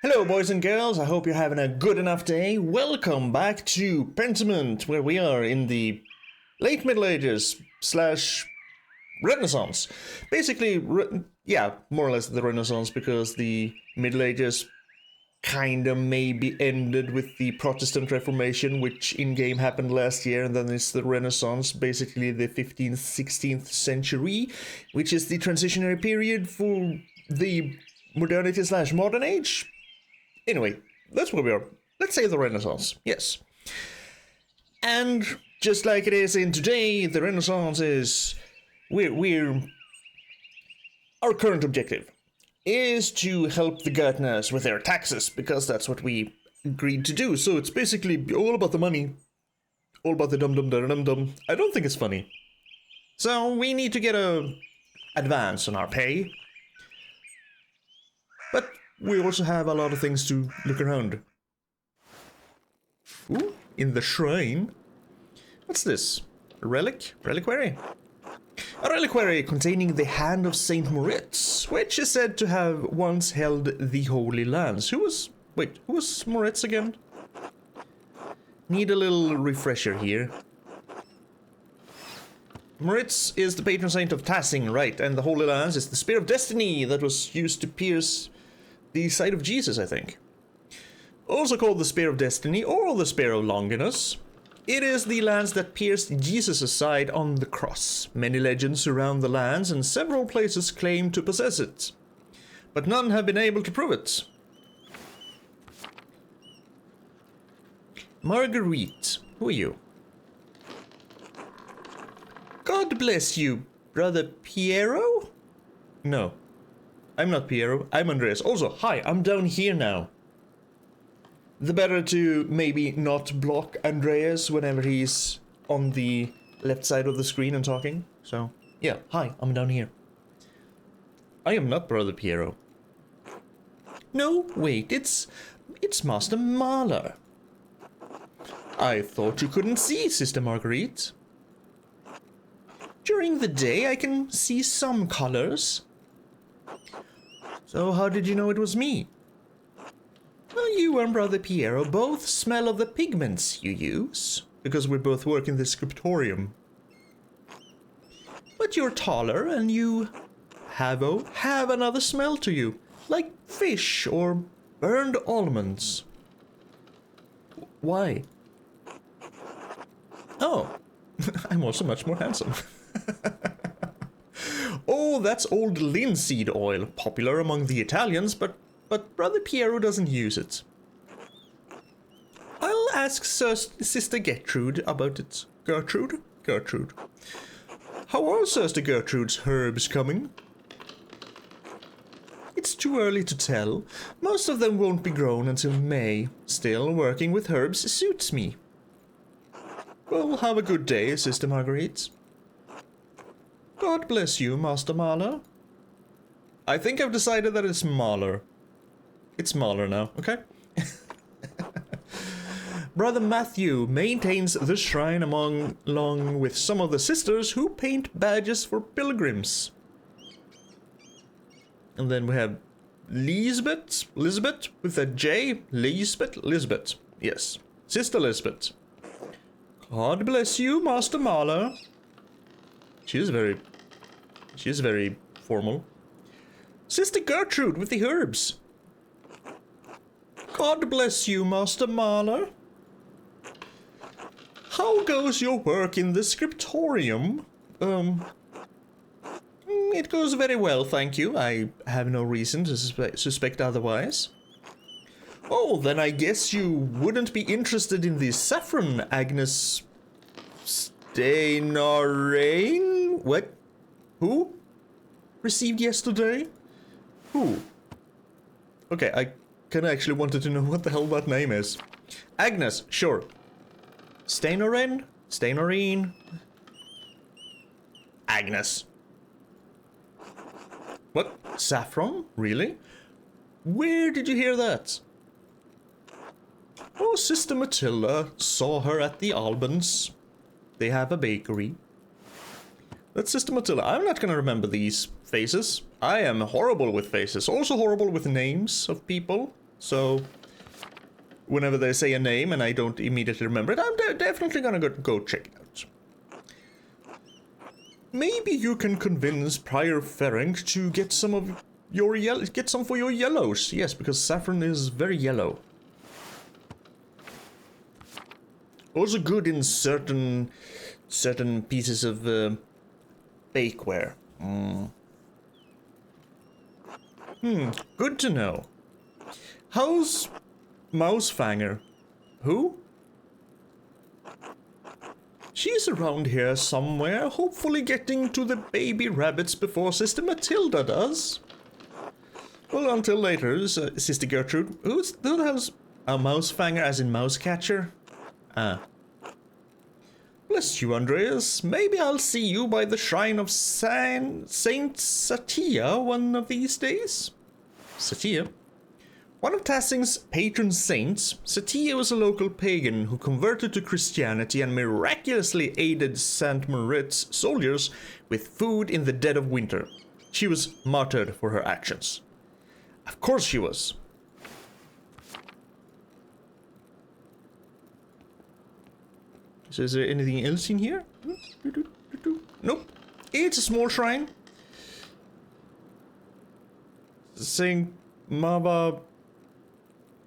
Hello boys and girls, I hope you're having a good enough day. Welcome back to Pentiment, where we are in the late Middle Ages slash Renaissance. Basically, yeah, more or less the Renaissance, because the Middle Ages kinda maybe ended with the Protestant Reformation, which in-game happened last year, and then it's the Renaissance, basically the 15th, 16th century, which is the transitionary period for the modernity slash modern age. Anyway, that's where we are. Let's say the Renaissance, yes. And just like it is in today, the Renaissance is... Our current objective is to help the gardeners with their taxes, because that's what we agreed to do. So it's basically all about the money. All about the dum-dum-dum-dum-dum. I don't think it's funny. So we need to get a advance on our pay. But we also have a lot of things to look around. Ooh, in the shrine. What's this? A relic? Reliquary? A reliquary containing the hand of Saint Moritz, which is said to have once held the Holy Lands. Who was Moritz again? Need a little refresher here. Moritz is the patron saint of Tassing, right, and the Holy Lands is the spear of destiny that was used to pierce the side of Jesus, I think. Also called the Spear of Destiny or the Spear of Longinus. It is the lance that pierced Jesus' side on the cross. Many legends surround the lance and several places claim to possess it, but none have been able to prove it. Marguerite, who are you? God bless you, Brother Piero? No. I'm not Piero, I'm Andreas. Also, hi, I'm down here now. The better to maybe not block Andreas whenever he's on the left side of the screen and talking. So, yeah, hi, I'm down here. I am not Brother Piero. No, wait, it's Master Mahler. I thought you couldn't see, Sister Marguerite. During the day I can see some colors. So how did you know it was me? Well, you and Brother Piero both smell of the pigments you use, because we both work in the scriptorium. But you're taller and you have another smell to you, like fish or burned almonds. Why? Oh, I'm also much more handsome. Oh, that's old linseed oil, popular among the Italians, but Brother Piero doesn't use it. I'll ask Sister Gertrude about it. Gertrude? How are Sister Gertrude's herbs coming? It's too early to tell. Most of them won't be grown until May. Still, working with herbs suits me. Well, have a good day, Sister Marguerite. God bless you, Master Mahler. I think I've decided that it's Mahler. It's Mahler now, okay? Brother Matthew maintains the shrine along with some of the sisters who paint badges for pilgrims. And then we have Lisbeth with a J. Lisbeth. Yes, Sister Lisbeth. God bless you, Master Mahler. She is very formal. Sister Gertrude with the herbs. God bless you, Master Mahler. How goes your work in the scriptorium? It goes very well, thank you. I have no reason to suspect otherwise. Oh, then I guess you wouldn't be interested in the saffron, Agnes Steinarain? What? Who? Received yesterday? Who? Okay, I kinda actually wanted to know what the hell that name is. Agnes, sure. Steinarain? Steinarine? Agnes. What? Saffron? Really? Where did you hear that? Oh, Sister Matilda saw her at the Albans. They have a bakery. That's Sister Matilda. I'm not gonna remember these faces. I am horrible with faces. Also horrible with names of people. So whenever they say a name and I don't immediately remember it, I'm definitely gonna go check it out. Maybe you can convince Prior Ferenc to get some of your for your yellows. Yes, because saffron is very yellow. Also good in certain pieces of bakeware. Good to know. How's Mousefanger? Who? She's around here somewhere, hopefully getting to the baby rabbits before Sister Matilda does. Well, until later, Sister Gertrude. Who the hell's a Mousefanger as in mouse catcher? Ah. Bless you, Andreas. Maybe I'll see you by the shrine of Saint Satya one of these days? Satya? One of Tassing's patron saints, Satya was a local pagan who converted to Christianity and miraculously aided Saint Moritz soldiers with food in the dead of winter. She was martyred for her actions. Of course she was. So is there anything else in here? Nope. It's a small shrine. Saying Maba...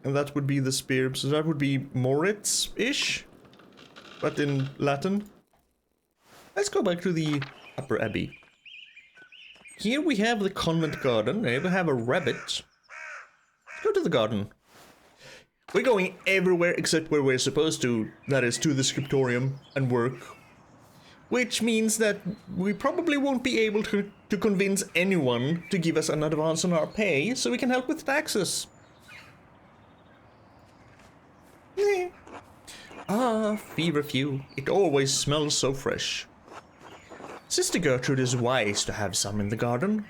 And that would be the spear, so that would be Moritz-ish, but in Latin. Let's go back to the Upper Abbey. Here we have the convent garden. There we have a rabbit. Let's go to the garden. We're going everywhere except where we're supposed to, that is to the scriptorium and work. Which means that we probably won't be able to convince anyone to give us an advance on our pay, so we can help with taxes. Ah, feverfew. It always smells so fresh. Sister Gertrude is wise to have some in the garden.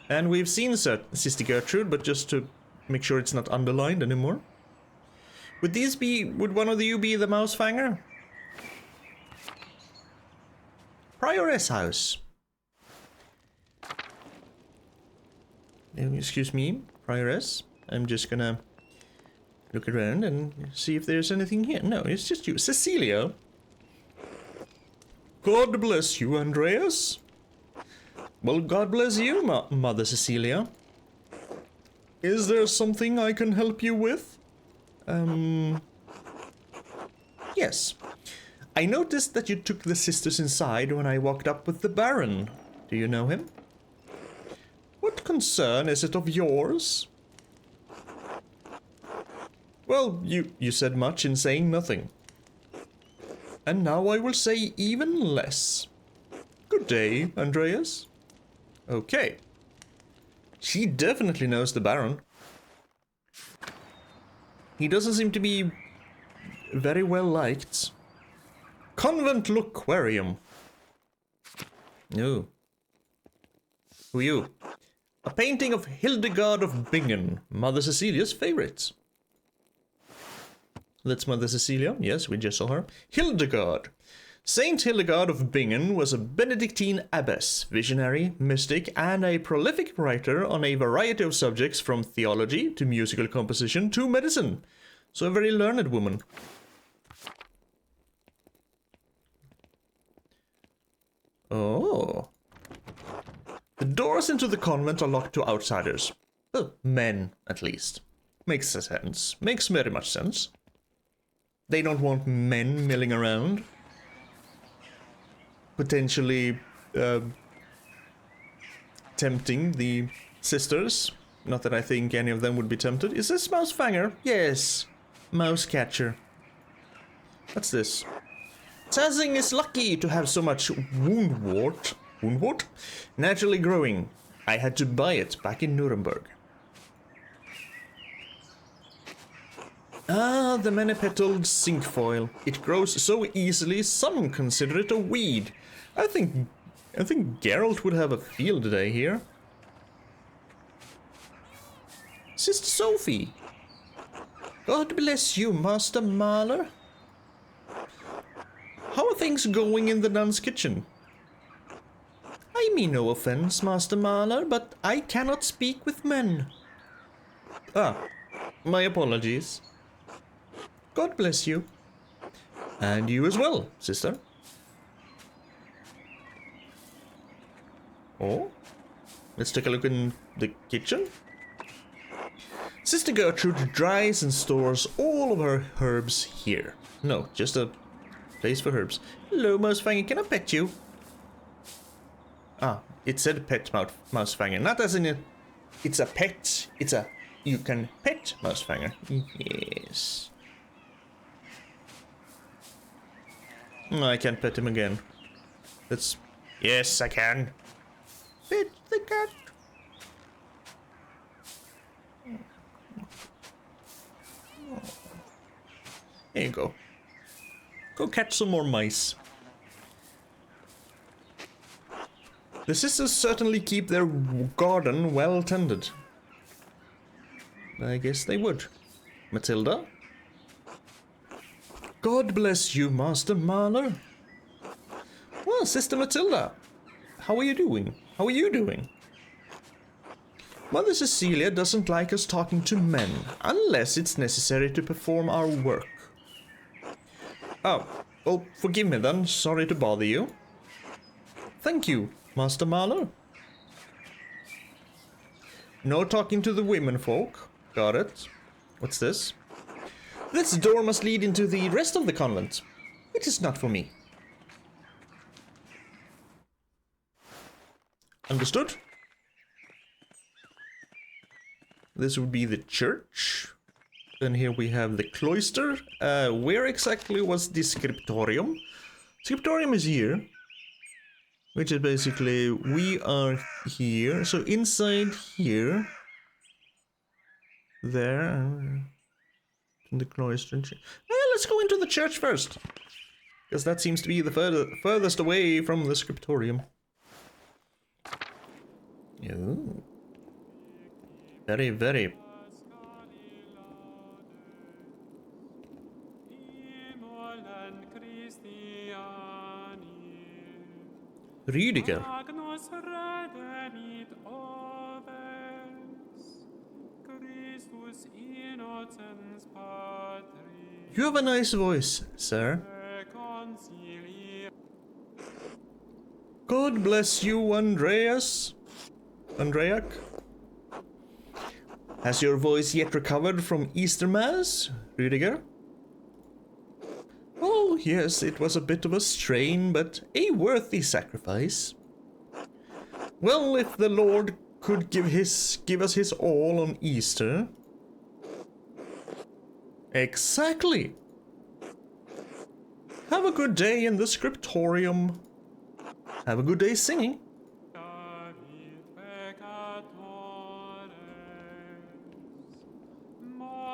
And we've seen Sister Gertrude, but just to make sure it's not underlined anymore. Would one of you be the Mousefanger? Prioress house. Excuse me, Prioress. I'm just gonna look around and see if there's anything here. No, it's just you. Cecilia. God bless you, Andreas. Well, God bless you, Mother Cecilia. Is there something I can help you with? Yes. I noticed that you took the sisters inside when I walked up with the Baron. Do you know him? What concern is it of yours? Well, you said much in saying nothing. And now I will say even less. Good day, Andreas. Okay. She definitely knows the Baron. He doesn't seem to be very well liked. Convent Loquarium. No. Who are you? A painting of Hildegard of Bingen, Mother Cecilia's favorite. That's Mother Cecilia. Yes, we just saw her. Hildegard. Saint Hildegard of Bingen was a Benedictine abbess, visionary, mystic, and a prolific writer on a variety of subjects from theology to musical composition to medicine. So a very learned woman. Oh. The doors into the convent are locked to outsiders. Well, men, at least. Makes sense. Makes very much sense. They don't want men milling around. Potentially tempting the sisters. Not that I think any of them would be tempted. Is this Mousefanger? Yes. Mouse catcher. What's this? Tassing is lucky to have so much woundwort. Woundwort? Naturally growing. I had to buy it back in Nuremberg. Ah, the many-petaled cinquefoil. It grows so easily, some consider it a weed. I think Geralt would have a field day here. Sister Sophie. God bless you, Master Mahler. How are things going in the nun's kitchen? I mean no offense, Master Mahler, but I cannot speak with men. Ah. My apologies. God bless you. And you as well, sister. Oh, let's take a look in the kitchen. Sister Gertrude dries and stores all of her herbs here. No, just a place for herbs. Hello, Mousefanger, can I pet you? Ah, it said pet Mousefanger, not as in a... It's a pet, it's a... You can pet Mousefanger. Yes. I can't pet him again. That's... Yes, I can. Pet the cat. There you go. Go catch some more mice. The sisters certainly keep their garden well tended. I guess they would. Matilda? God bless you, Master Marler. Well, Sister Matilda, how are you doing? How are you doing? Mother Cecilia doesn't like us talking to men, unless it's necessary to perform our work. Oh, well, forgive me then, sorry to bother you. Thank you, Master Marler. No talking to the women folk. Got it. What's this? This door must lead into the rest of the convent. It is not for me. Understood? This would be the church. Then here we have the cloister. Where exactly was the scriptorium? Scriptorium is here. Which is basically, we are here. So inside here. There. In the cloister. Well, let's go into the church first. Because that seems to be the furthest away from the scriptorium. Ooh. Very, very. Rüdiger. You have a nice voice, sir. God bless you, Andreas. Andreak. Has your voice yet recovered from Easter Mass, Rüdiger? Oh, yes, it was a bit of a strain, but a worthy sacrifice. Well, if the Lord could give us his all on Easter. Exactly. Have a good day in the scriptorium. Have a good day singing.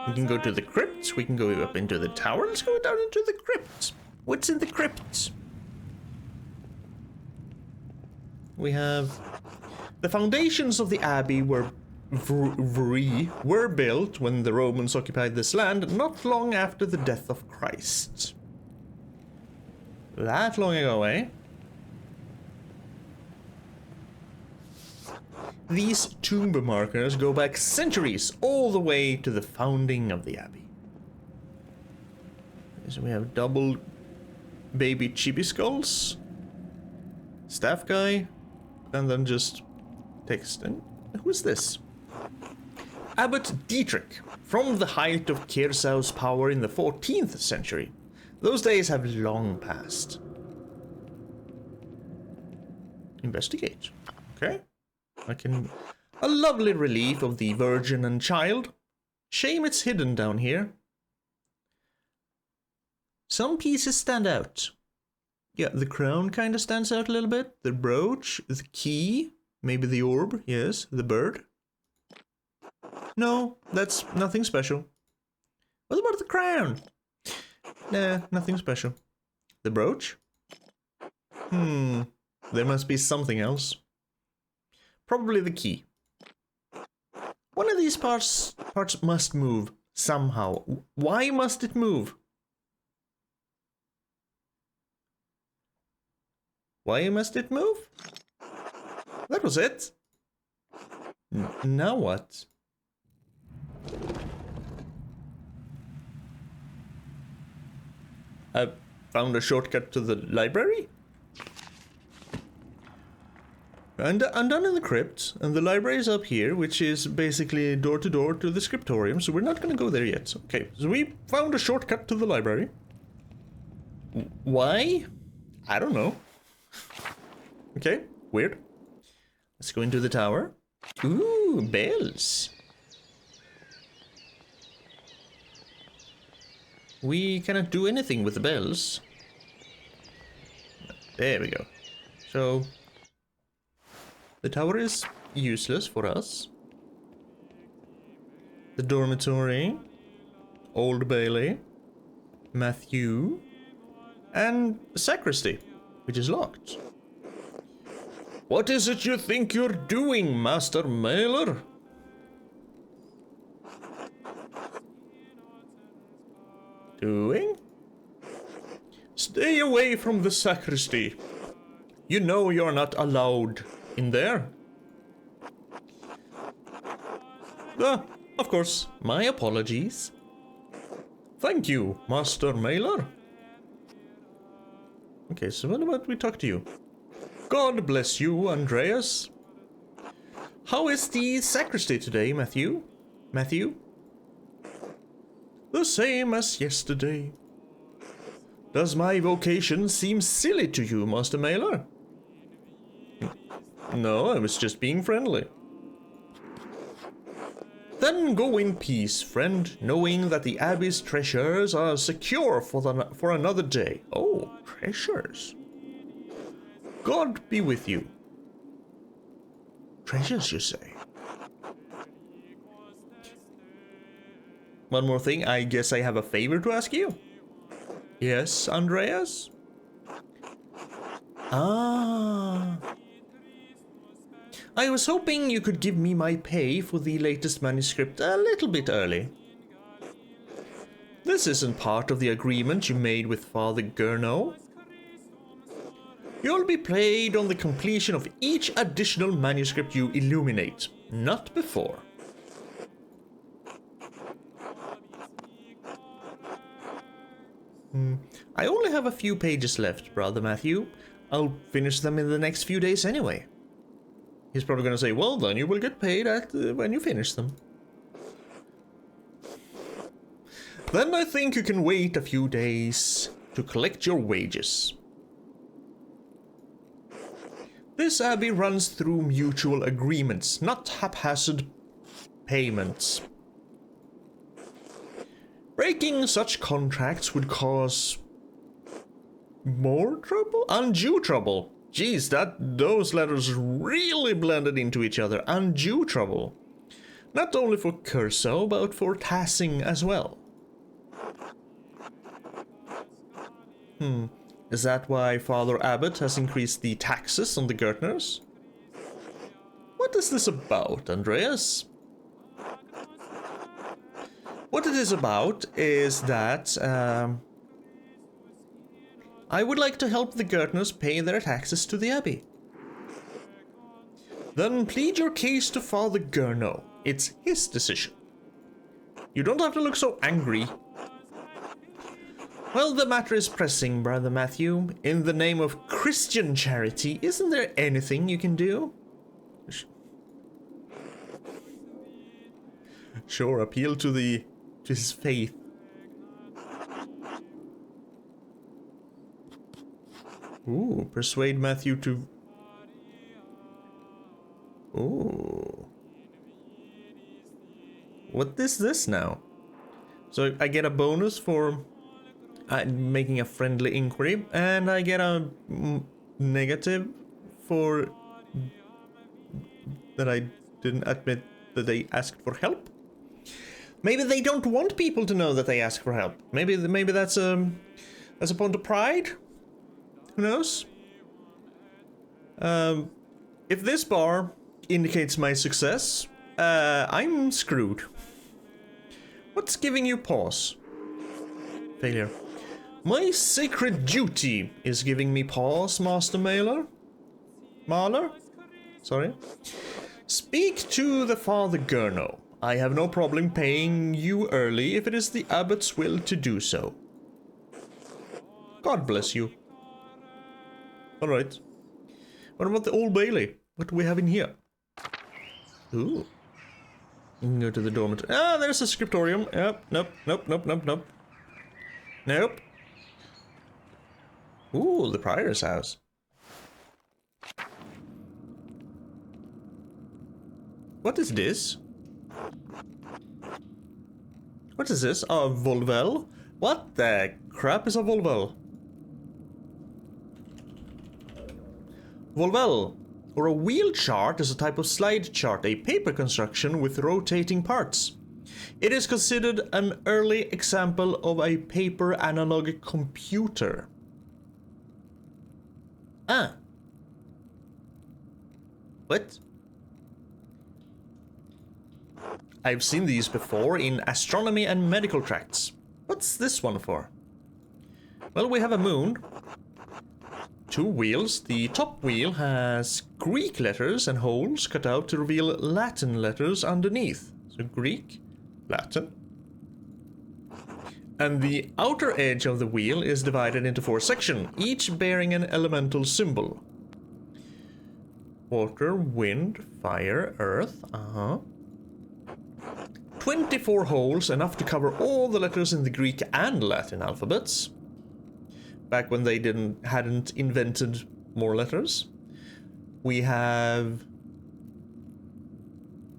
We can go to the crypt, we can go up into the tower, let's go down into the crypt. What's in the crypt? We have... The foundations of the abbey were built when the Romans occupied this land not long after the death of Christ. That long ago, eh? These tomb markers go back centuries, all the way to the founding of the abbey. So we have double baby chibi skulls, staff guy, and then just text. And who is this? Abbot Dietrich, from the height of Kersau's power in the 14th century. Those days have long passed. Investigate. Okay. A lovely relief of the Virgin and Child. Shame it's hidden down here. Some pieces stand out. Yeah, the crown kind of stands out a little bit. The brooch, the key, maybe the orb, yes, the bird. No, that's nothing special. What about the crown? Nah, nothing special. The brooch? There must be something else. Probably the key. One of these parts must move somehow. Why must it move? Why must it move? That was it. Now what? I found a shortcut to the library. And I'm down in the crypt, and the library is up here, which is basically door to door to the scriptorium, so we're not gonna go there yet. Okay, so we found a shortcut to the library. Why? I don't know. Okay, weird. Let's go into the tower. Ooh, bells. We cannot do anything with the bells. There we go. So the tower is useless for us. The dormitory, Old Bailey, Matthew, and the sacristy, which is locked. What is it you think you're doing, Master Mailer? Doing? Stay away from the sacristy. You know you're not allowed in there. Of course, my apologies. Thank you, Master Mailer. Okay, so what about we talk to you? God bless you, Andreas. How is the sacristy today, Matthew? Matthew? The same as yesterday. Does my vocation seem silly to you, Master Mailer? No, I was just being friendly. Then go in peace, friend, knowing that the Abbey's treasures are secure for another day. Oh, treasures. God be with you. Treasures, you say? One more thing, I guess I have a favor to ask you. Yes, Andreas? Ah. I was hoping you could give me my pay for the latest manuscript a little bit early. This isn't part of the agreement you made with Father Gurno. You'll be paid on the completion of each additional manuscript you illuminate, not before. I only have a few pages left, Brother Matthew. I'll finish them in the next few days anyway. He's probably going to say, well, then you will get paid when you finish them. Then I think you can wait a few days to collect your wages. This abbey runs through mutual agreements, not haphazard payments. Breaking such contracts would cause more trouble? Undue trouble. Geez, those letters really blended into each other. Undue trouble. Not only for Curso, but for Tassing as well. Is that why Father Abbot has increased the taxes on the Gurtners? What is this about, Andreas? What it is about is that I would like to help the Gurtners pay their taxes to the Abbey. Then plead your case to Father Gurno. It's his decision. You don't have to look so angry. Well, the matter is pressing, Brother Matthew. In the name of Christian charity, isn't there anything you can do? Sure, appeal to his faith. Ooh, persuade Matthew to... Ooh. What is this now? So I get a bonus for making a friendly inquiry, and I get a negative for that I didn't admit that they asked for help. Maybe they don't want people to know that they ask for help. Maybe that's a point of pride. Who knows? If this bar indicates my success, I'm screwed. What's giving you pause? Failure. My sacred duty is giving me pause, Master Mailer. Mahler? Sorry. Speak to the Father Gurno. I have no problem paying you early if it is the abbot's will to do so. God bless you. Alright. What about the Old Bailey? What do we have in here? Ooh. You can go to the dormitory. Ah, there's a scriptorium. Yep, nope, nope, nope, nope, nope. Nope. Ooh, the prior's house. What is this? What is this? A Volvel? What the crap is a Volvel? Volvel, or a wheel chart, is a type of slide chart, a paper construction with rotating parts. It is considered an early example of a paper analog computer. Ah. What? I've seen these before in astronomy and medical tracts. What's this one for? Well, we have a moon. 2 wheels. The top wheel has Greek letters and holes cut out to reveal Latin letters underneath. So Greek, Latin. And the outer edge of the wheel is divided into 4 sections, each bearing an elemental symbol. Water, wind, fire, earth, 24 holes, enough to cover all the letters in the Greek and Latin alphabets. Back when they hadn't invented more letters. We have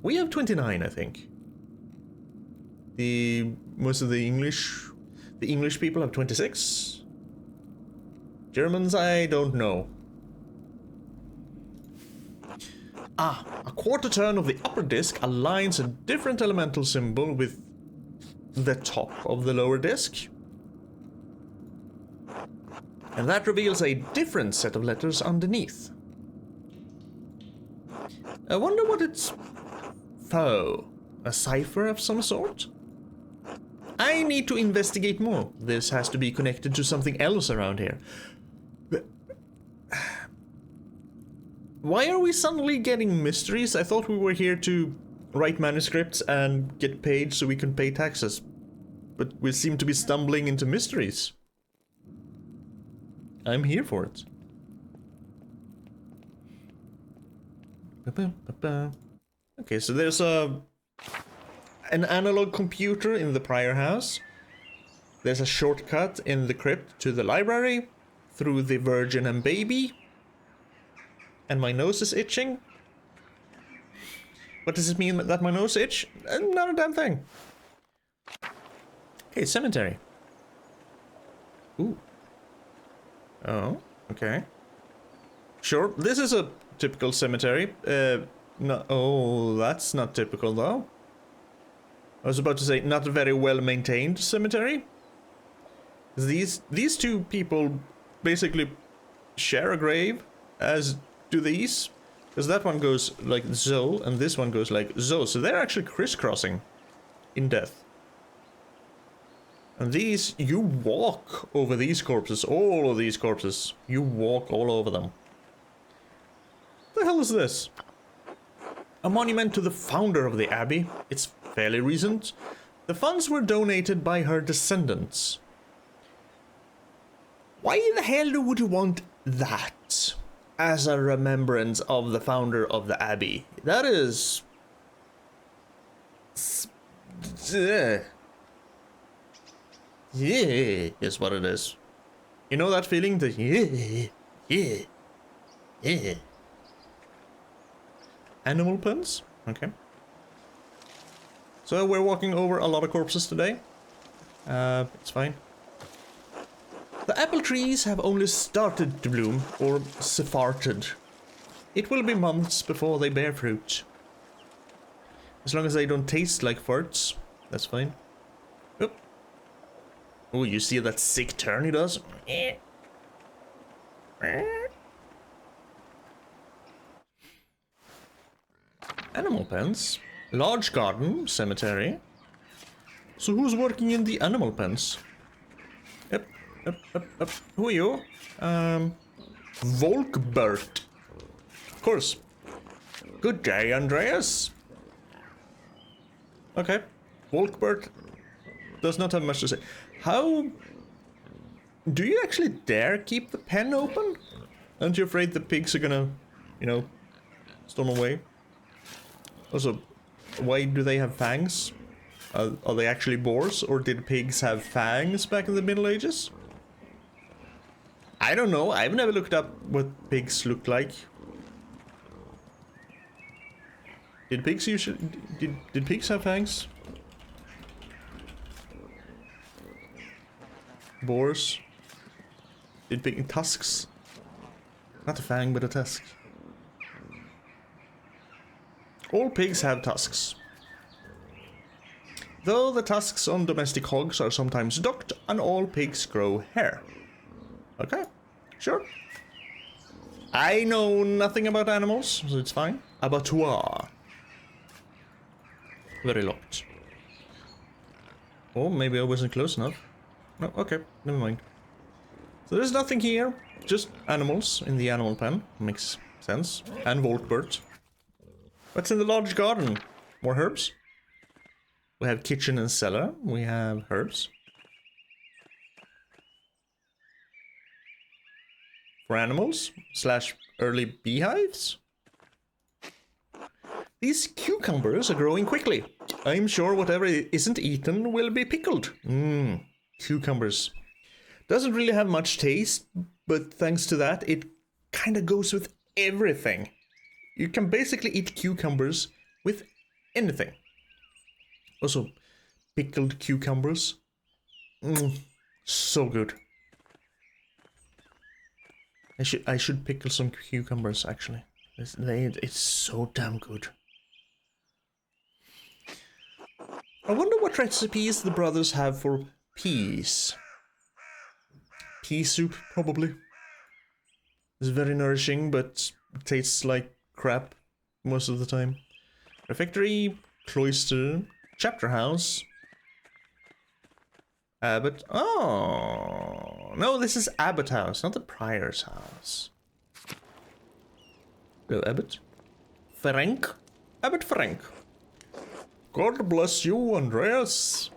29, I think. Most of the English people have 26. Germans, I don't know. Ah, a quarter turn of the upper disc aligns a different elemental symbol with the top of the lower disc. And that reveals a different set of letters underneath. I wonder what it's for. A cipher of some sort? I need to investigate more. This has to be connected to something else around here. Why are we suddenly getting mysteries? I thought we were here to write manuscripts and get paid so we can pay taxes. But we seem to be stumbling into mysteries. I'm here for it. Okay, so there's an analog computer in the prior house. There's a shortcut in the crypt to the library through the Virgin and Baby. And my nose is itching. What does it mean that my nose itch? Not a damn thing. Okay, cemetery. Ooh. Oh, okay. Sure, this is a typical cemetery. No, oh, that's not typical though. I was about to say not a very well maintained cemetery. These 2 people basically share a grave, as do these. Because that one goes like so, and this one goes like so. So they're actually crisscrossing in death. And these, you walk over these corpses, all of these corpses. You walk all over them. What the hell is this? A monument to the founder of the abbey. It's fairly recent. The funds were donated by her descendants. Why the hell would you want that as a remembrance of the founder of the abbey? That is... yeah, is what it is. You know that feeling? The yeah. Animal pens? Okay. So we're walking over a lot of corpses today. It's fine. The apple trees have only started to bloom, or sepharted. It will be months before they bear fruit. As long as they don't taste like farts, that's fine. Oop. Oh, you see that sick turn he does? Animal pens. Large garden, cemetery. So who's working in the animal pens? Yep. Who are you? Volkbert. Of course. Good day, Andreas. Okay. Volkbert does not have much to say. How Do you actually dare keep the pen open? Aren't you afraid the pigs are gonna, you know, storm away? Also, why do they have fangs? Are they actually boars, or did pigs have fangs back in the Middle Ages? I don't know. I've never looked up what pigs look like. Did pigs usually did pigs have fangs? Boars? Did pig tusks? Not a fang, but a tusk. All pigs have tusks. Though the tusks on domestic hogs are sometimes docked, and all pigs grow hair. Okay, sure. I know nothing about animals, so it's fine. Abattoir. Very locked. Oh, maybe I wasn't close enough. No, okay, never mind. So there's nothing here, just animals in the animal pen. Makes sense. And Volkbert. What's in the large garden? More herbs? We have kitchen and cellar. We have herbs. For animals / early beehives. These cucumbers are growing quickly. I'm sure whatever isn't eaten will be pickled. Cucumbers. Doesn't really have much taste, but thanks to that, it kind of goes with everything. You can basically eat cucumbers with anything. Also, pickled cucumbers. So good. I should pickle some cucumbers, actually. It's so damn good. I wonder what recipes the brothers have for peas. Pea soup, probably. It's very nourishing, but tastes like crap most of the time. Refectory, cloister, chapter house. Abbot. Oh no, this is Abbot house, not the prior's house. Hello, Abbot. Frank. Abbot Frank. God bless you, Andreas.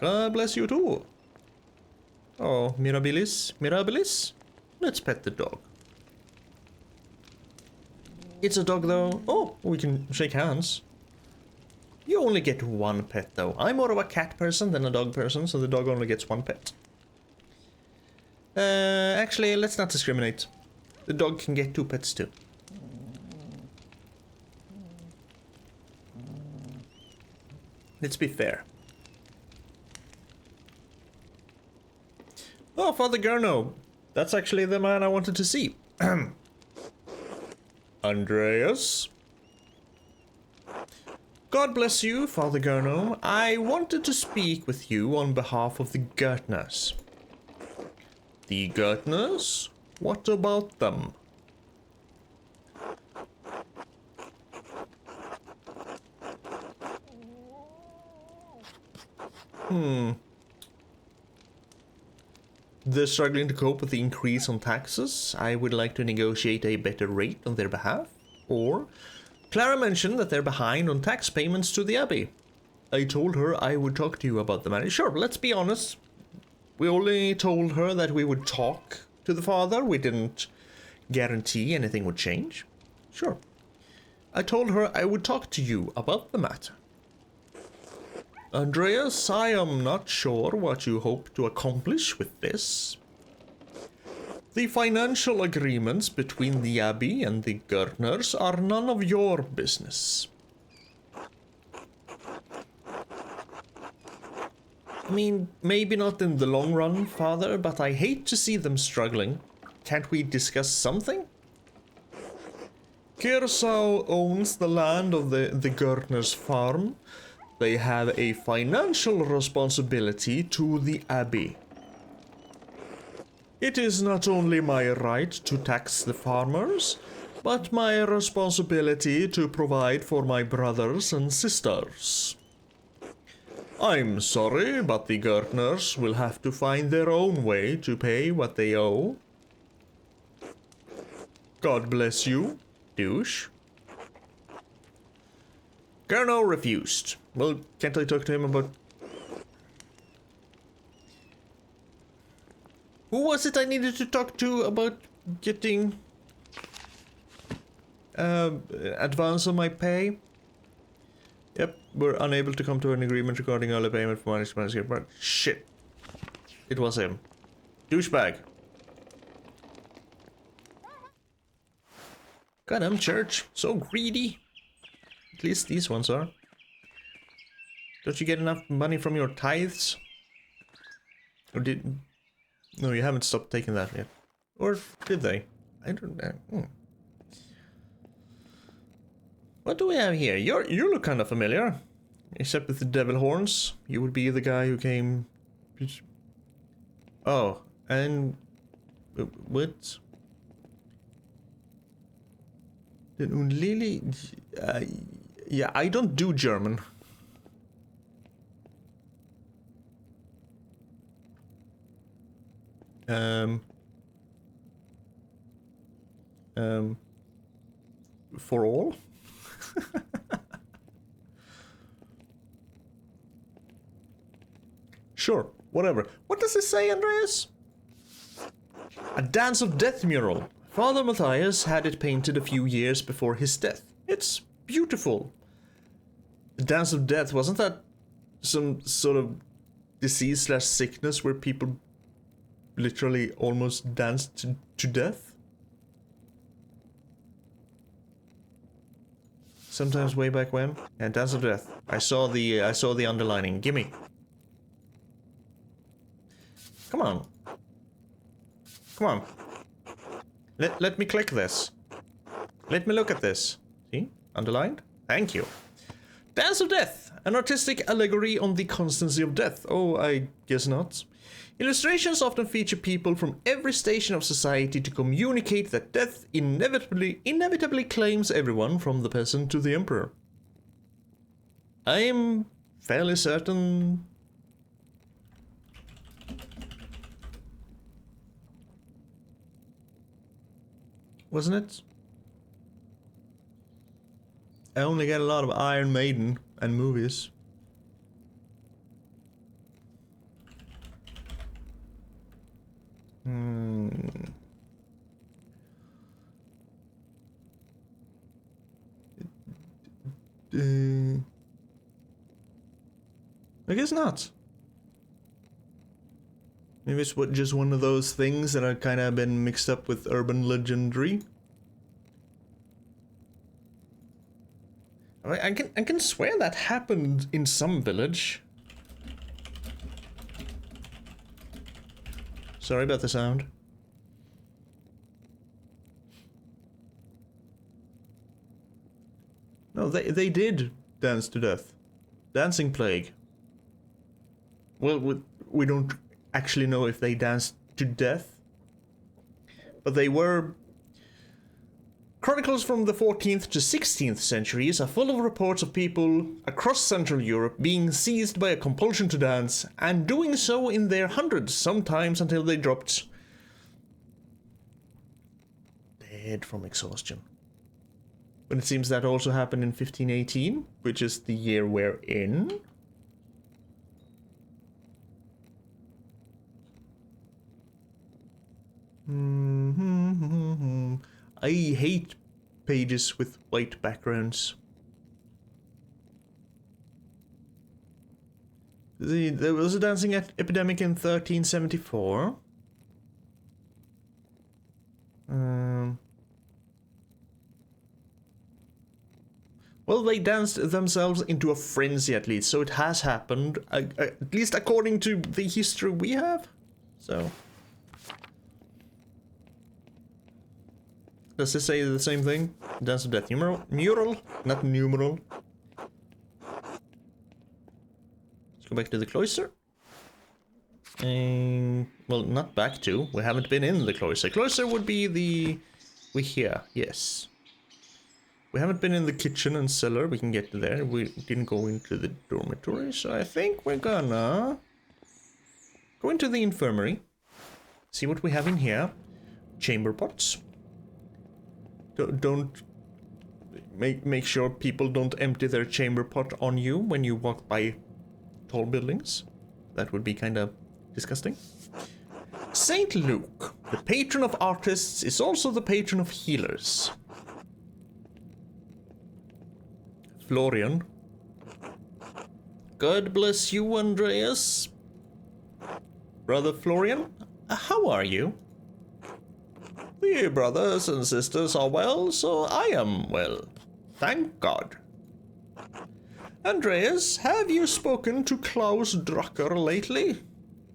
God bless you too. Oh, Mirabilis. Mirabilis? Let's pet the dog. It's a dog though. Oh, we can shake hands. You only get one pet though. I'm more of a cat person than a dog person, so the dog only gets one pet. Actually, let's not discriminate. The dog can get 2 pets too. Let's be fair. Oh, Father Gurno. That's actually the man I wanted to see. Andreas? God bless you, Father Gurno. I wanted to speak with you on behalf of the Gertners. The Gertners? What about them? They're struggling to cope with the increase on taxes. I would like to negotiate a better rate on their behalf. Or, Clara mentioned that they're behind on tax payments to the Abbey. I told her I would talk to you about the matter. Sure, let's be honest. We only told her that we would talk to the father. We didn't guarantee anything would change. Sure. I told her I would talk to you about the matter. Andreas, I am not sure what you hope to accomplish with this. The financial agreements between the Abbey and the Gertners are none of your business. I mean, maybe not in the long run, Father, but I hate to see them struggling. Can't we discuss something? Kersau owns the land of the Gertners' farm. They have a financial responsibility to the Abbey. It is not only my right to tax the farmers, but my responsibility to provide for my brothers and sisters. I'm sorry, but the Gertners will have to find their own way to pay what they owe. God bless you, douche. Gurno refused. Well, can't I talk to him about... Who was it I needed to talk to about getting advance on my pay? Yep, we're unable to come to an agreement regarding early payment for management. But shit, it was him. Douchebag. Goddamn church, so greedy. At least these ones are. Don't you get enough money from your tithes? Or did... No, you haven't stopped taking that yet. Or did they? I don't know. What do we have here? You look kind of familiar. Except with the devil horns. You would be the guy who came... Oh, and... What? Lily... yeah, I don't do German. For all? Sure, whatever. What does it say, Andreas? A Dance of Death mural. Father Matthias had it painted a few years before his death. It's beautiful. The Dance of Death, wasn't that some sort of disease / sickness where people literally almost danced to death? Sometimes way back when. Yeah, Dance of Death. I saw the underlining. Gimme. Come on. Come on. Let me click this. Let me look at this. See? Underlined? Thank you. Dance of Death. An artistic allegory on the constancy of death. Oh, I guess not. Illustrations often feature people from every station of society to communicate that death inevitably claims everyone from the peasant to the emperor. I am fairly certain... Wasn't it? I only get a lot of Iron Maiden and movies. I guess not. Maybe it's just one of those things that are kind of been mixed up with urban legendary. I can swear that happened in some village. Sorry about the sound. No, they did dance to death. Dancing plague. Well, we don't actually know if they danced to death, but they were. Chronicles from the 14th to 16th centuries are full of reports of people across Central Europe being seized by a compulsion to dance, and doing so in their hundreds, sometimes until they dropped dead from exhaustion. But it seems that also happened in 1518, which is the year we're in. I hate pages with white backgrounds. There was a dancing epidemic in 1374. Well, they danced themselves into a frenzy at least, so it has happened, at least according to the history we have. So... Does this say the same thing? Dance of Death mural? Not numeral. Let's go back to the cloister. Well, not back to. We haven't been in the cloister. Cloister would be the... We're here, yes. We haven't been in the kitchen and cellar. We can get to there. We didn't go into the dormitory, so I think we're gonna... go into the infirmary. See what we have in here. Chamber pots. Don't make sure people don't empty their chamber pot on you when you walk by tall buildings. That would be kind of disgusting. Saint Luke, the patron of artists, is also the patron of healers. Florian. God bless you, Andreas. Brother Florian, how are you? The brothers and sisters are well, so I am well. Thank God. Andreas, have you spoken to Klaus Drucker lately?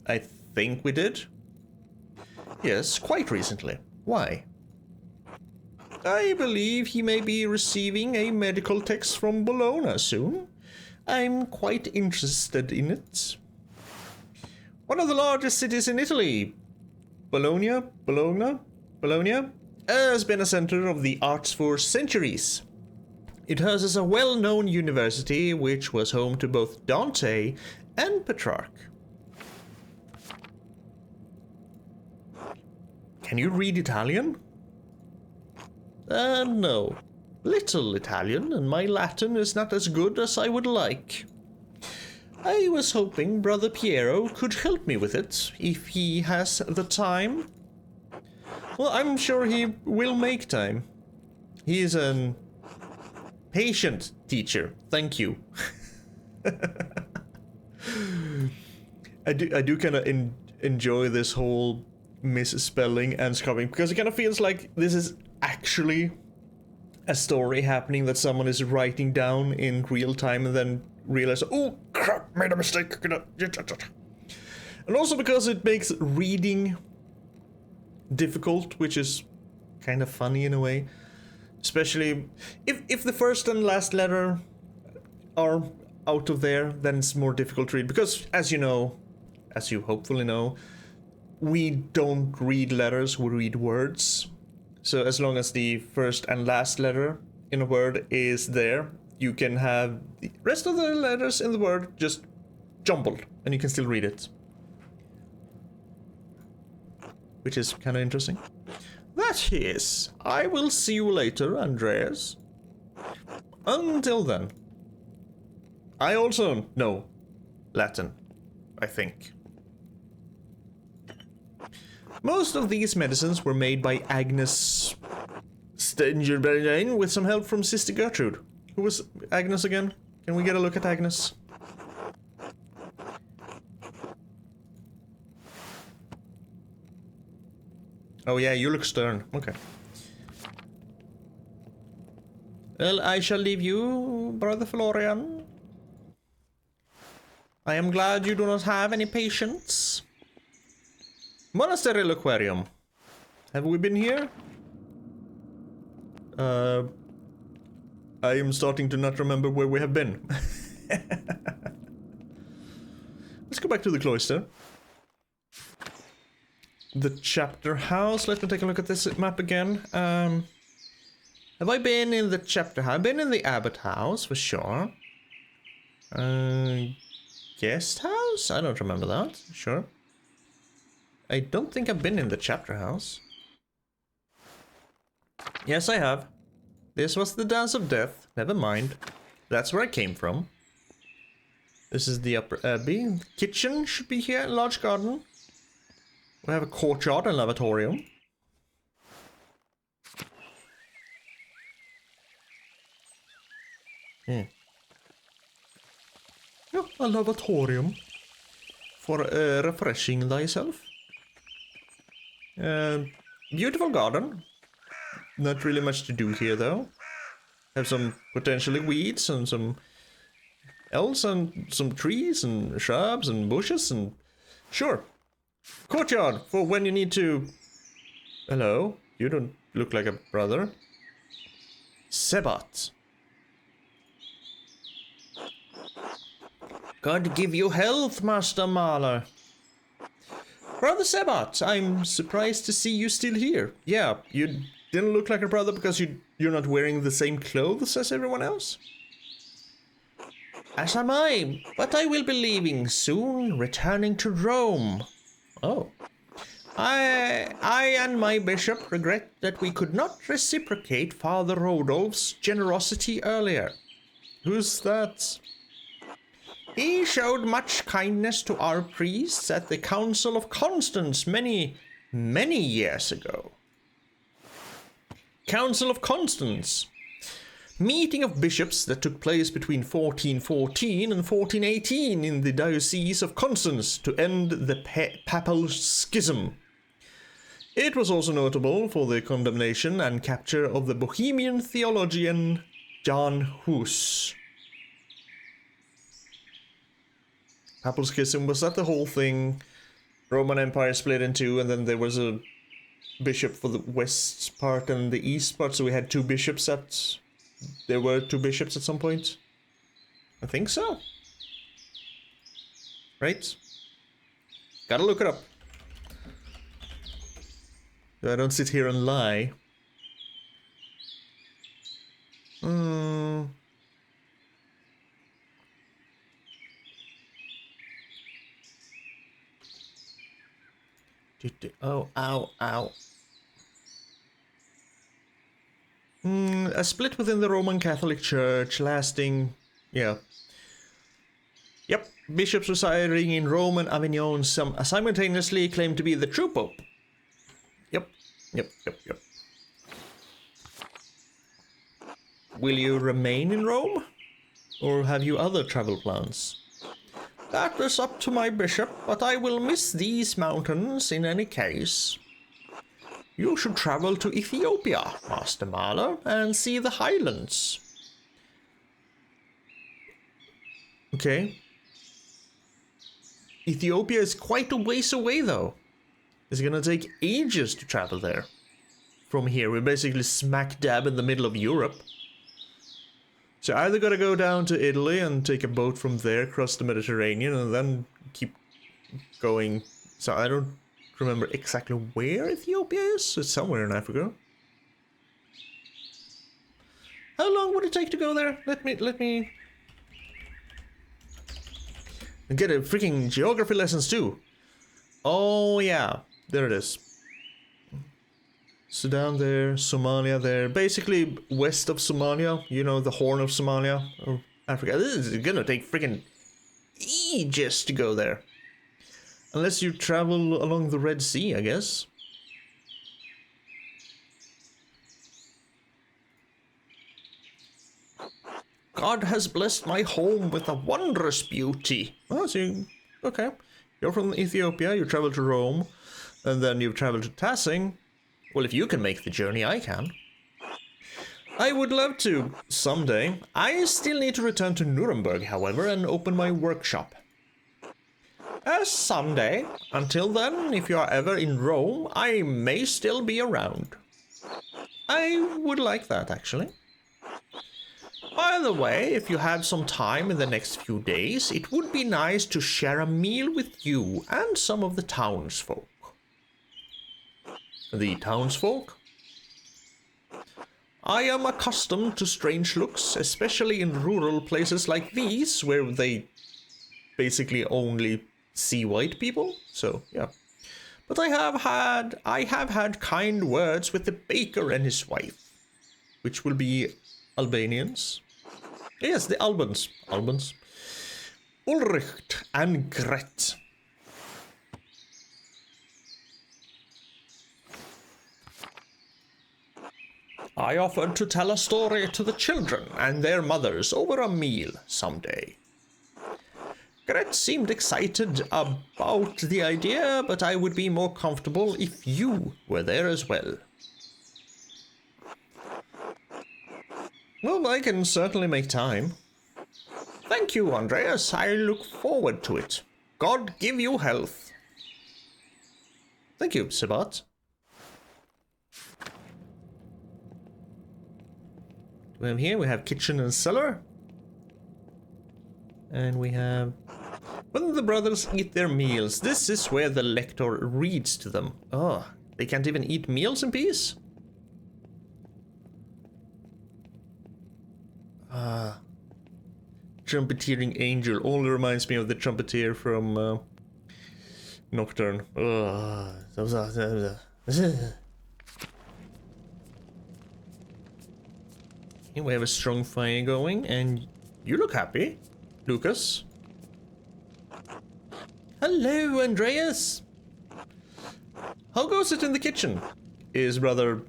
I think we did. Yes, quite recently. Why? I believe he may be receiving a medical text from Bologna soon. I'm quite interested in it. One of the largest cities in Italy, Bologna, has been a center of the arts for centuries. It houses a well-known university which was home to both Dante and Petrarch. Can you read Italian? No. Little Italian, and my Latin is not as good as I would like. I was hoping Brother Piero could help me with it, if he has the time. Well, I'm sure he will make time. He is an patient teacher. Thank you. I do kind of enjoy this whole misspelling and scrubbing, because it kind of feels like this is actually a story happening that someone is writing down in real time and then realize, oh crap, made a mistake. And also because it makes reading difficult, which is kind of funny in a way. Especially if the first and last letter are out of there, then it's more difficult to read. Because as you know, as you hopefully know, we don't read letters, we read words. So as long as the first and last letter in a word is there, you can have the rest of the letters in the word just jumbled, and you can still read it. Which is kind of interesting. That is. I will see you later, Andreas. Until then. I also know Latin, I think. Most of these medicines were made by Agnes Stengerberg with some help from Sister Gertrude. Who was Agnes again? Can we get a look at Agnes? Oh yeah, you look stern. Okay. Well, I shall leave you, Brother Florian. I am glad you do not have any patients. Monastery Aquarium. Have we been here? I am starting to not remember where we have been. Let's go back to the cloister. The chapter house. Let me take a look at this map again. Have I been in the chapter house? I've been in the abbot house for sure. Guest house? I don't remember that. Sure. I don't think I've been in the chapter house. Yes, I have. This was the Dance of Death. Never mind. That's where I came from. This is the upper abbey. Kitchen should be here. Large garden. We have a courtyard and lavatorium. Yeah, a lavatorium. For refreshing thyself. Beautiful garden. Not really much to do here though. Have some potentially weeds and some else and some trees and shrubs and bushes and sure. Courtyard for when you need to. Hello, you don't look like a brother. Sebat. God give you health, Master Mahler. Brother Sebat, I'm surprised to see you still here. Yeah, you didn't look like a brother because you're not wearing the same clothes as everyone else. As am I, but I will be leaving soon, returning to Rome. Oh. I and my bishop regret that we could not reciprocate Father Rodolph's generosity earlier. Who's that? He showed much kindness to our priests at the Council of Constance many years ago. Council of Constance. Meeting of bishops that took place between 1414 and 1418 in the Diocese of Constance to end the Papal Schism. It was also notable for the condemnation and capture of the Bohemian theologian Jan Hus. Papal Schism, was that the whole thing? Roman Empire split in two, and then there was a bishop for the west part and the east part, so we had two bishops at... There were two bishops at some point? I think so. Right? Gotta look it up. So I don't sit here and lie. Oh, ow, ow. A split within the Roman Catholic Church lasting... Yeah. Yep. Bishops residing in Rome and Avignon simultaneously claim to be the true pope. Yep. Will you remain in Rome? Or have you other travel plans? That is up to my bishop, but I will miss these mountains in any case. You should travel to Ethiopia, Master Mahler, and see the highlands. Okay. Ethiopia is quite a ways away, though. It's gonna take ages to travel there. From here, we're basically smack dab in the middle of Europe. So I either gotta go down to Italy and take a boat from there, cross the Mediterranean, and then keep going. So I don't remember exactly where Ethiopia is. It's somewhere in Africa. How long would it take to go there? Let me get a freaking geography lessons too. Oh yeah, there it is. Sudan there, Somalia there, basically west of Somalia, you know, the Horn of Somalia, or Africa. This is gonna take freaking ages to go there. Unless you travel along the Red Sea, I guess. God has blessed my home with a wondrous beauty. Oh, so okay. You're from Ethiopia, you travel to Rome, and then you travel to Tassing. Well, if you can make the journey, I can. I would love to, someday. I still need to return to Nuremberg, however, and open my workshop. Someday. Until then, if you are ever in Rome, I may still be around. I would like that, actually. By the way, if you have some time in the next few days, it would be nice to share a meal with you and some of the townsfolk. The townsfolk? I am accustomed to strange looks, especially in rural places like these, where they basically only see white people, so yeah. But I have had kind words with the baker and his wife, which will be Albanians. Yes, the Albans. Ulrich and Gret. I offered to tell a story to the children and their mothers over a meal someday. Gret seemed excited about the idea, but I would be more comfortable if you were there as well. Well, I can certainly make time. Thank you, Andreas. I look forward to it. God give you health. Thank you, Sabat. We have here, we have kitchen and cellar. And we have... When the brothers eat their meals, this is where the lector reads to them. Oh, they can't even eat meals in peace? Trumpeteering angel only reminds me of the trumpeter from Nocturne. Here we have a strong fire going, and you look happy, Lucas. Hello, Andreas. How goes it in the kitchen? Is Brother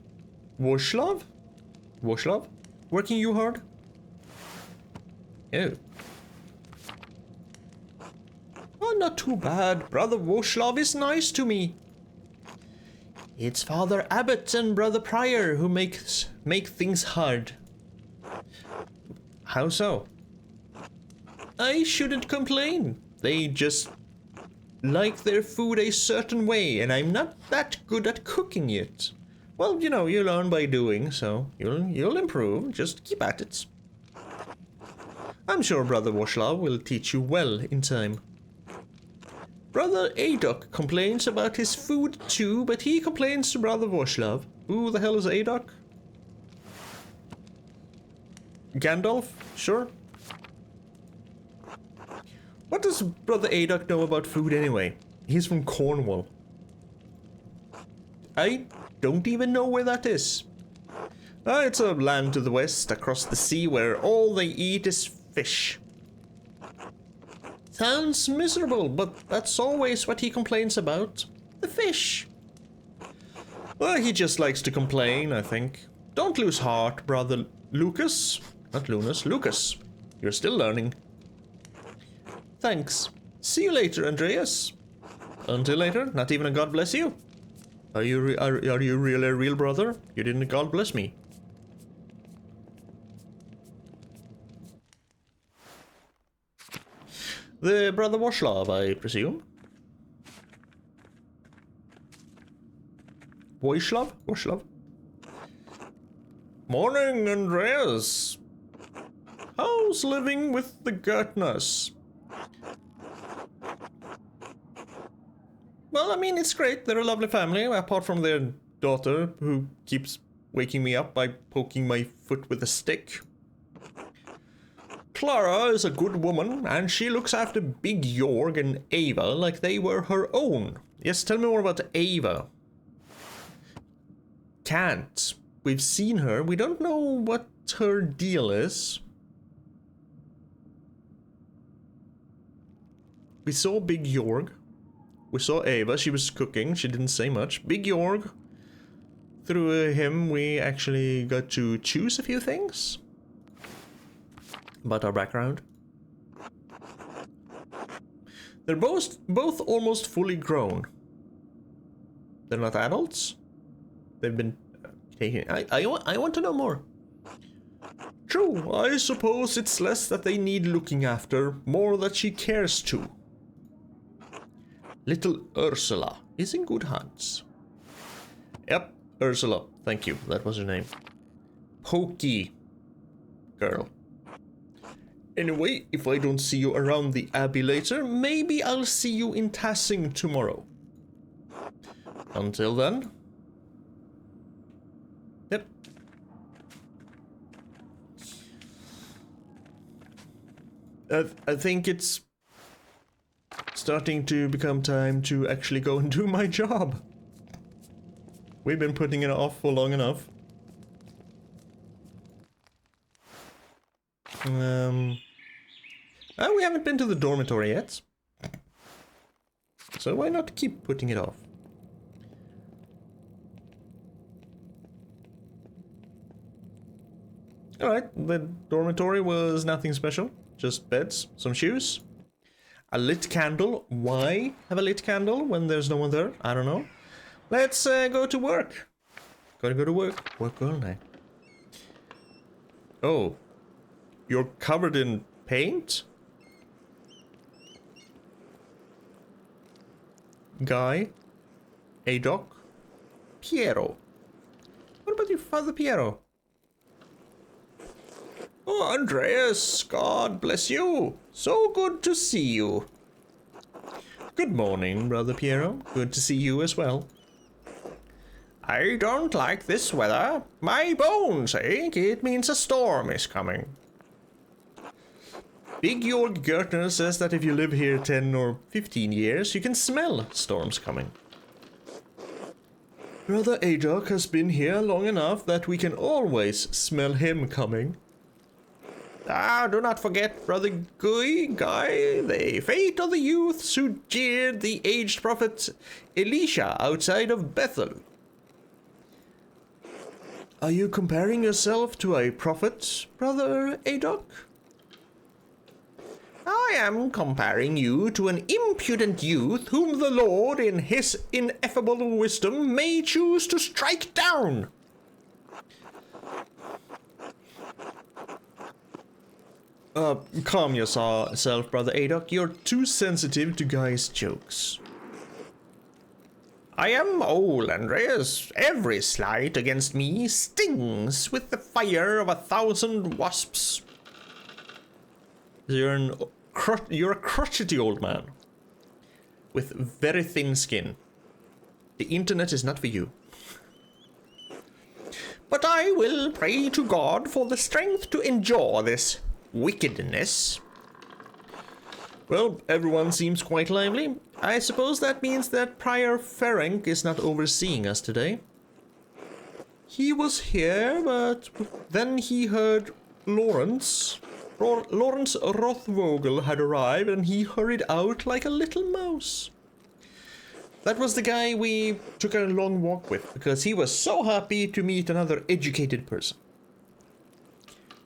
Woshlav working you hard? Oh. Oh, not too bad. Brother Woshlav is nice to me. It's Father Abbot and Brother Prior who make things hard. How so? I shouldn't complain. They just like their food a certain way, and I'm not that good at cooking it. Well, you know, you learn by doing, so you'll improve. Just keep at it. I'm sure Brother Woshlav will teach you well in time. Brother Adok complains about his food too, but he complains to Brother Woshlav. Who the hell is Adok? Gandalf? Sure. What does Brother Adok know about food anyway? He's from Cornwall. I don't even know where that is. It's a land to the west, across the sea, where all they eat is fish. Sounds miserable, but that's always what he complains about. The fish. Well, he just likes to complain, I think. Don't lose heart, Brother Lucas. Not Lunas, Lucas. You're still learning. Thanks. See you later, Andreas. Until later, not even a God bless you. Are you really a real brother? You didn't God bless me. The Brother Woshlav, I presume. Woshlav? Woshlav? Morning, Andreas. How's living with the Gertners? Well, I mean, it's great. They're a lovely family, apart from their daughter, who keeps waking me up by poking my foot with a stick. Clara is a good woman, and she looks after Big Jorg and Ava like they were her own. Yes, tell me more about Ava. Can't. We've seen her. We don't know what her deal is. We saw Big Jorg. We saw Ava. She was cooking. She didn't say much. Big Jorg. Through him, we actually got to choose a few things about our background. They're both almost fully grown. They're not adults. They've been taken. I want to know more. True, I suppose it's less that they need looking after, more that she cares to. Little Ursula is in good hands. Yep, Ursula. Thank you. That was her name. Pokey girl. Anyway, if I don't see you around the Abbey later, maybe I'll see you in Tassing tomorrow. Until then. Yep. I think it's starting to become time to actually go and do my job. We've been putting it off for long enough. We haven't been to the dormitory yet. So why not keep putting it off? Alright, the dormitory was nothing special. Just beds, some shoes, a lit candle. Why have a lit candle when there's no one there? I don't know. Let's go to work. Gotta go to work. Work all night. Oh. You're covered in paint? Guy? Adok? Piero? What about your father Piero? Oh, Andreas, God bless you. So good to see you. Good morning, Brother Piero. Good to see you as well. I don't like this weather. My bones ache. It means a storm is coming. Big Jorg Gertner says that if you live here 10 or 15 years, you can smell storms coming. Brother Adok has been here long enough that we can always smell him coming. Do not forget, Brother Guy, the fate of the youths who jeered the aged prophet Elisha outside of Bethel. Are you comparing yourself to a prophet, Brother Adok? I am comparing you to an impudent youth whom the Lord, in his ineffable wisdom, may choose to strike down. Calm yourself, Brother Adok. You're too sensitive to Guy's jokes. I am old, Andreas. Every slight against me stings with the fire of 1,000 wasps. You're a crotchety old man with very thin skin. The internet is not for you. But I will pray to God for the strength to endure this wickedness. Well, everyone seems quite lively. I suppose that means that Prior Ferenc is not overseeing us today. He was here, but then he heard Lawrence Rothvogel had arrived, and he hurried out like a little mouse. That was the guy we took a long walk with, because he was so happy to meet another educated person.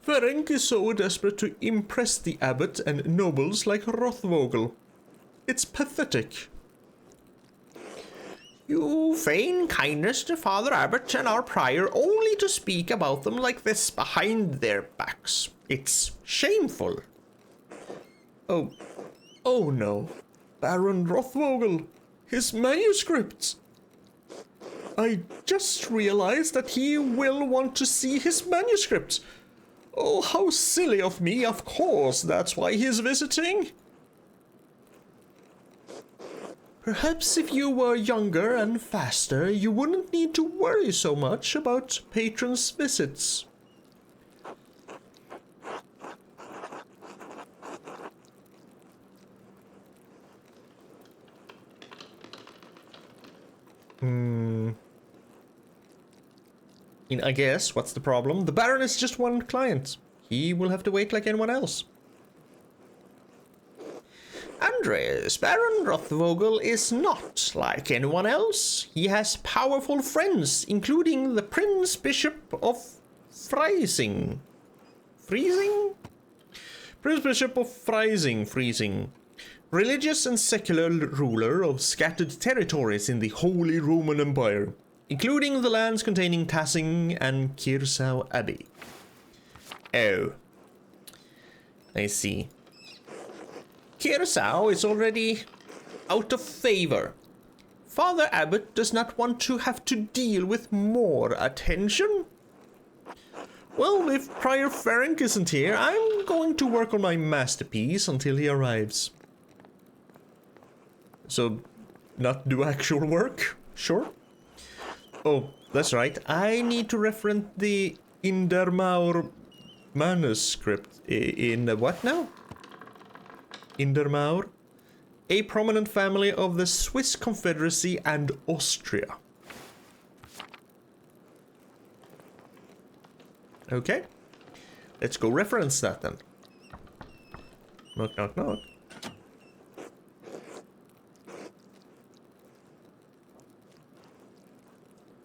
Ferenc is so desperate to impress the abbot and nobles like Rothvogel. It's pathetic. You feign kindness to Father Abbot and our prior only to speak about them like this behind their backs. It's shameful. Oh no. Baron Rothvogel. His manuscripts. I just realized that he will want to see his manuscripts. Oh, how silly of me. Of course, that's why he's visiting. Perhaps if you were younger and faster, you wouldn't need to worry so much about patrons' visits. I guess, what's the problem? The Baron is just one client. He will have to wait like anyone else. Andres, Baron Rothvogel is not like anyone else. He has powerful friends, including the Prince Bishop of Freising. Prince Bishop of Freising. Religious and secular ruler of scattered territories in the Holy Roman Empire, including the lands containing Tassing and Kirsau Abbey. Oh. I see. Kirsau is already out of favor. Father Abbot does not want to have to deal with more attention. Well, if Prior Ferenc isn't here, I'm going to work on my masterpiece until he arrives. So, not do actual work? Sure. Oh, that's right. I need to reference the Indermaur manuscript. In what now? Indermaur? A prominent family of the Swiss Confederacy and Austria. Okay. Let's go reference that then. Knock, knock, knock.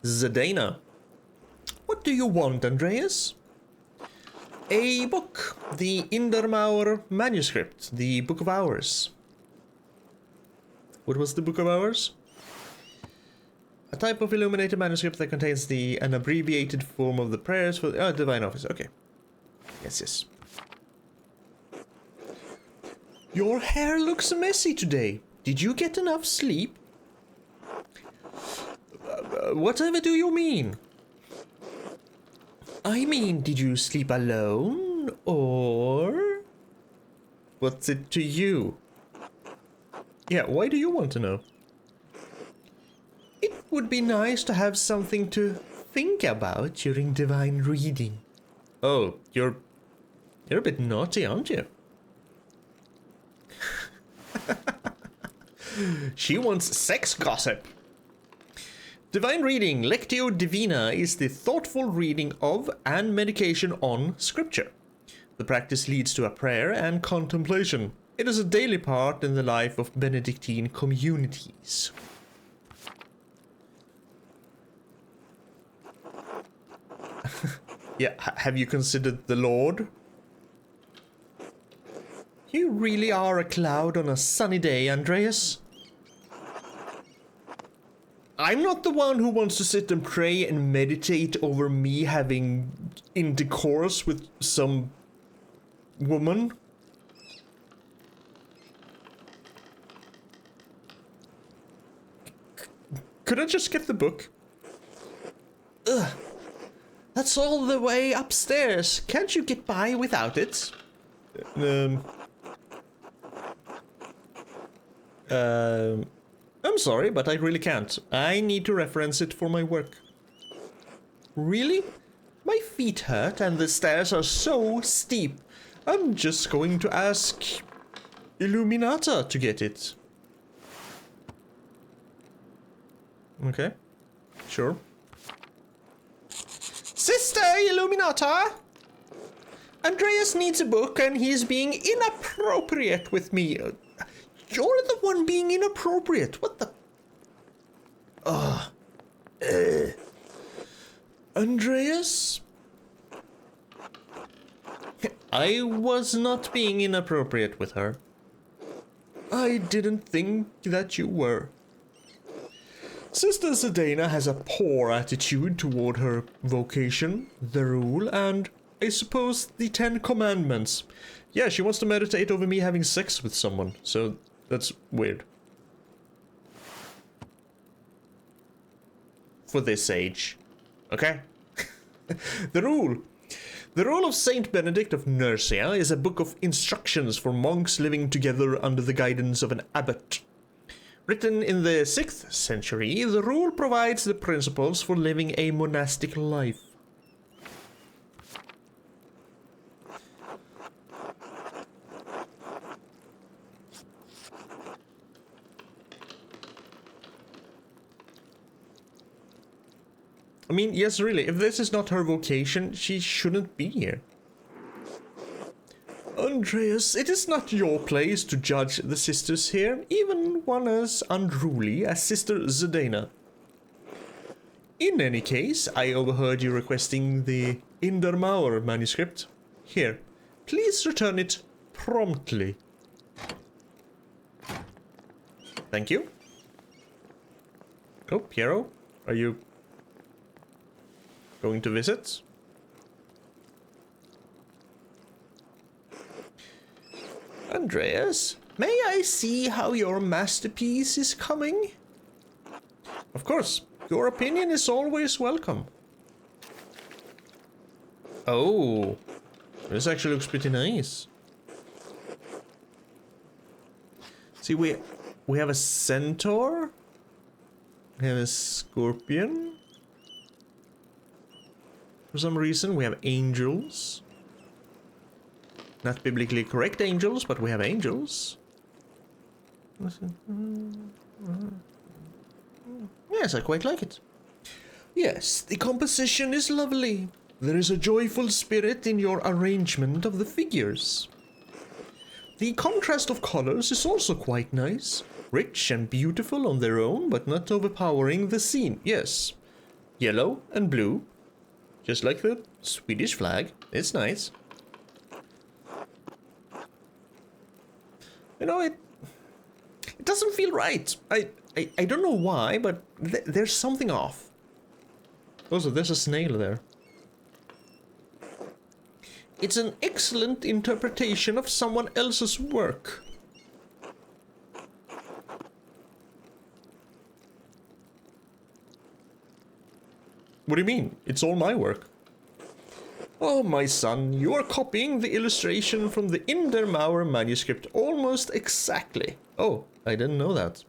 Zedana. What do you want, Andreas? A book. The Indermaur manuscript. The Book of Hours. What was the Book of Hours? A type of illuminated manuscript that contains an abbreviated form of the prayers for the Divine Office. Okay. Yes. Your hair looks messy today. Did you get enough sleep? Whatever do you mean? I mean, did you sleep alone, or... What's it to you? Yeah, why do you want to know? It would be nice to have something to think about during divine reading. Oh, you're a bit naughty, aren't you? She wants sex gossip. Divine reading, Lectio Divina, is the thoughtful reading of and medication on scripture. The practice leads to a prayer and contemplation. It is a daily part in the life of Benedictine communities. Yeah, have you considered the Lord? You really are a cloud on a sunny day, Andreas. I'm not the one who wants to sit and pray and meditate over me having intercourse with some woman. Could I just get the book? Ugh. That's all the way upstairs. Can't you get by without it? I'm sorry, but I really can't. I need to reference it for my work. Really? My feet hurt and the stairs are so steep. I'm just going to ask Illuminata to get it. Okay. Sure. Sister Illuminata! Andreas needs a book and he's being inappropriate with me. You're the one being inappropriate. What the... Andreas? I was not being inappropriate with her. I didn't think that you were. Sister Zedena has a poor attitude toward her vocation, the rule, and I suppose the 10 Commandments. Yeah, she wants to meditate over me having sex with someone, so that's weird. For this age. Okay? The Rule. The Rule of Saint Benedict of Nursia is a book of instructions for monks living together under the guidance of an abbot. Written in the 6th century, the rule provides the principles for living a monastic life. I mean, yes, really, if this is not her vocation, she shouldn't be here. Andreas, it is not your place to judge the sisters here, even one as unruly as Sister Zedena. In any case, I overheard you requesting the Indermauer manuscript. Here, please return it promptly. Thank you. Oh, Piero, are you going to visit? Andreas, may I see how your masterpiece is coming? Of course, your opinion is always welcome. Oh, this actually looks pretty nice. See, we have a centaur, we have a scorpion. For some reason, we have angels. Not biblically correct angels, but we have angels. Yes, I quite like it. Yes, the composition is lovely. There is a joyful spirit in your arrangement of the figures. The contrast of colors is also quite nice. Rich and beautiful on their own, but not overpowering the scene. Yes. Yellow and blue. Just like the Swedish flag. It's nice. You know, it doesn't feel right. I don't know why, but there's something off. Also, there's a snail there. It's an excellent interpretation of someone else's work. What do you mean? It's all my work. Oh, my son, you are copying the illustration from the Indermauer manuscript almost exactly. Oh, I didn't know that.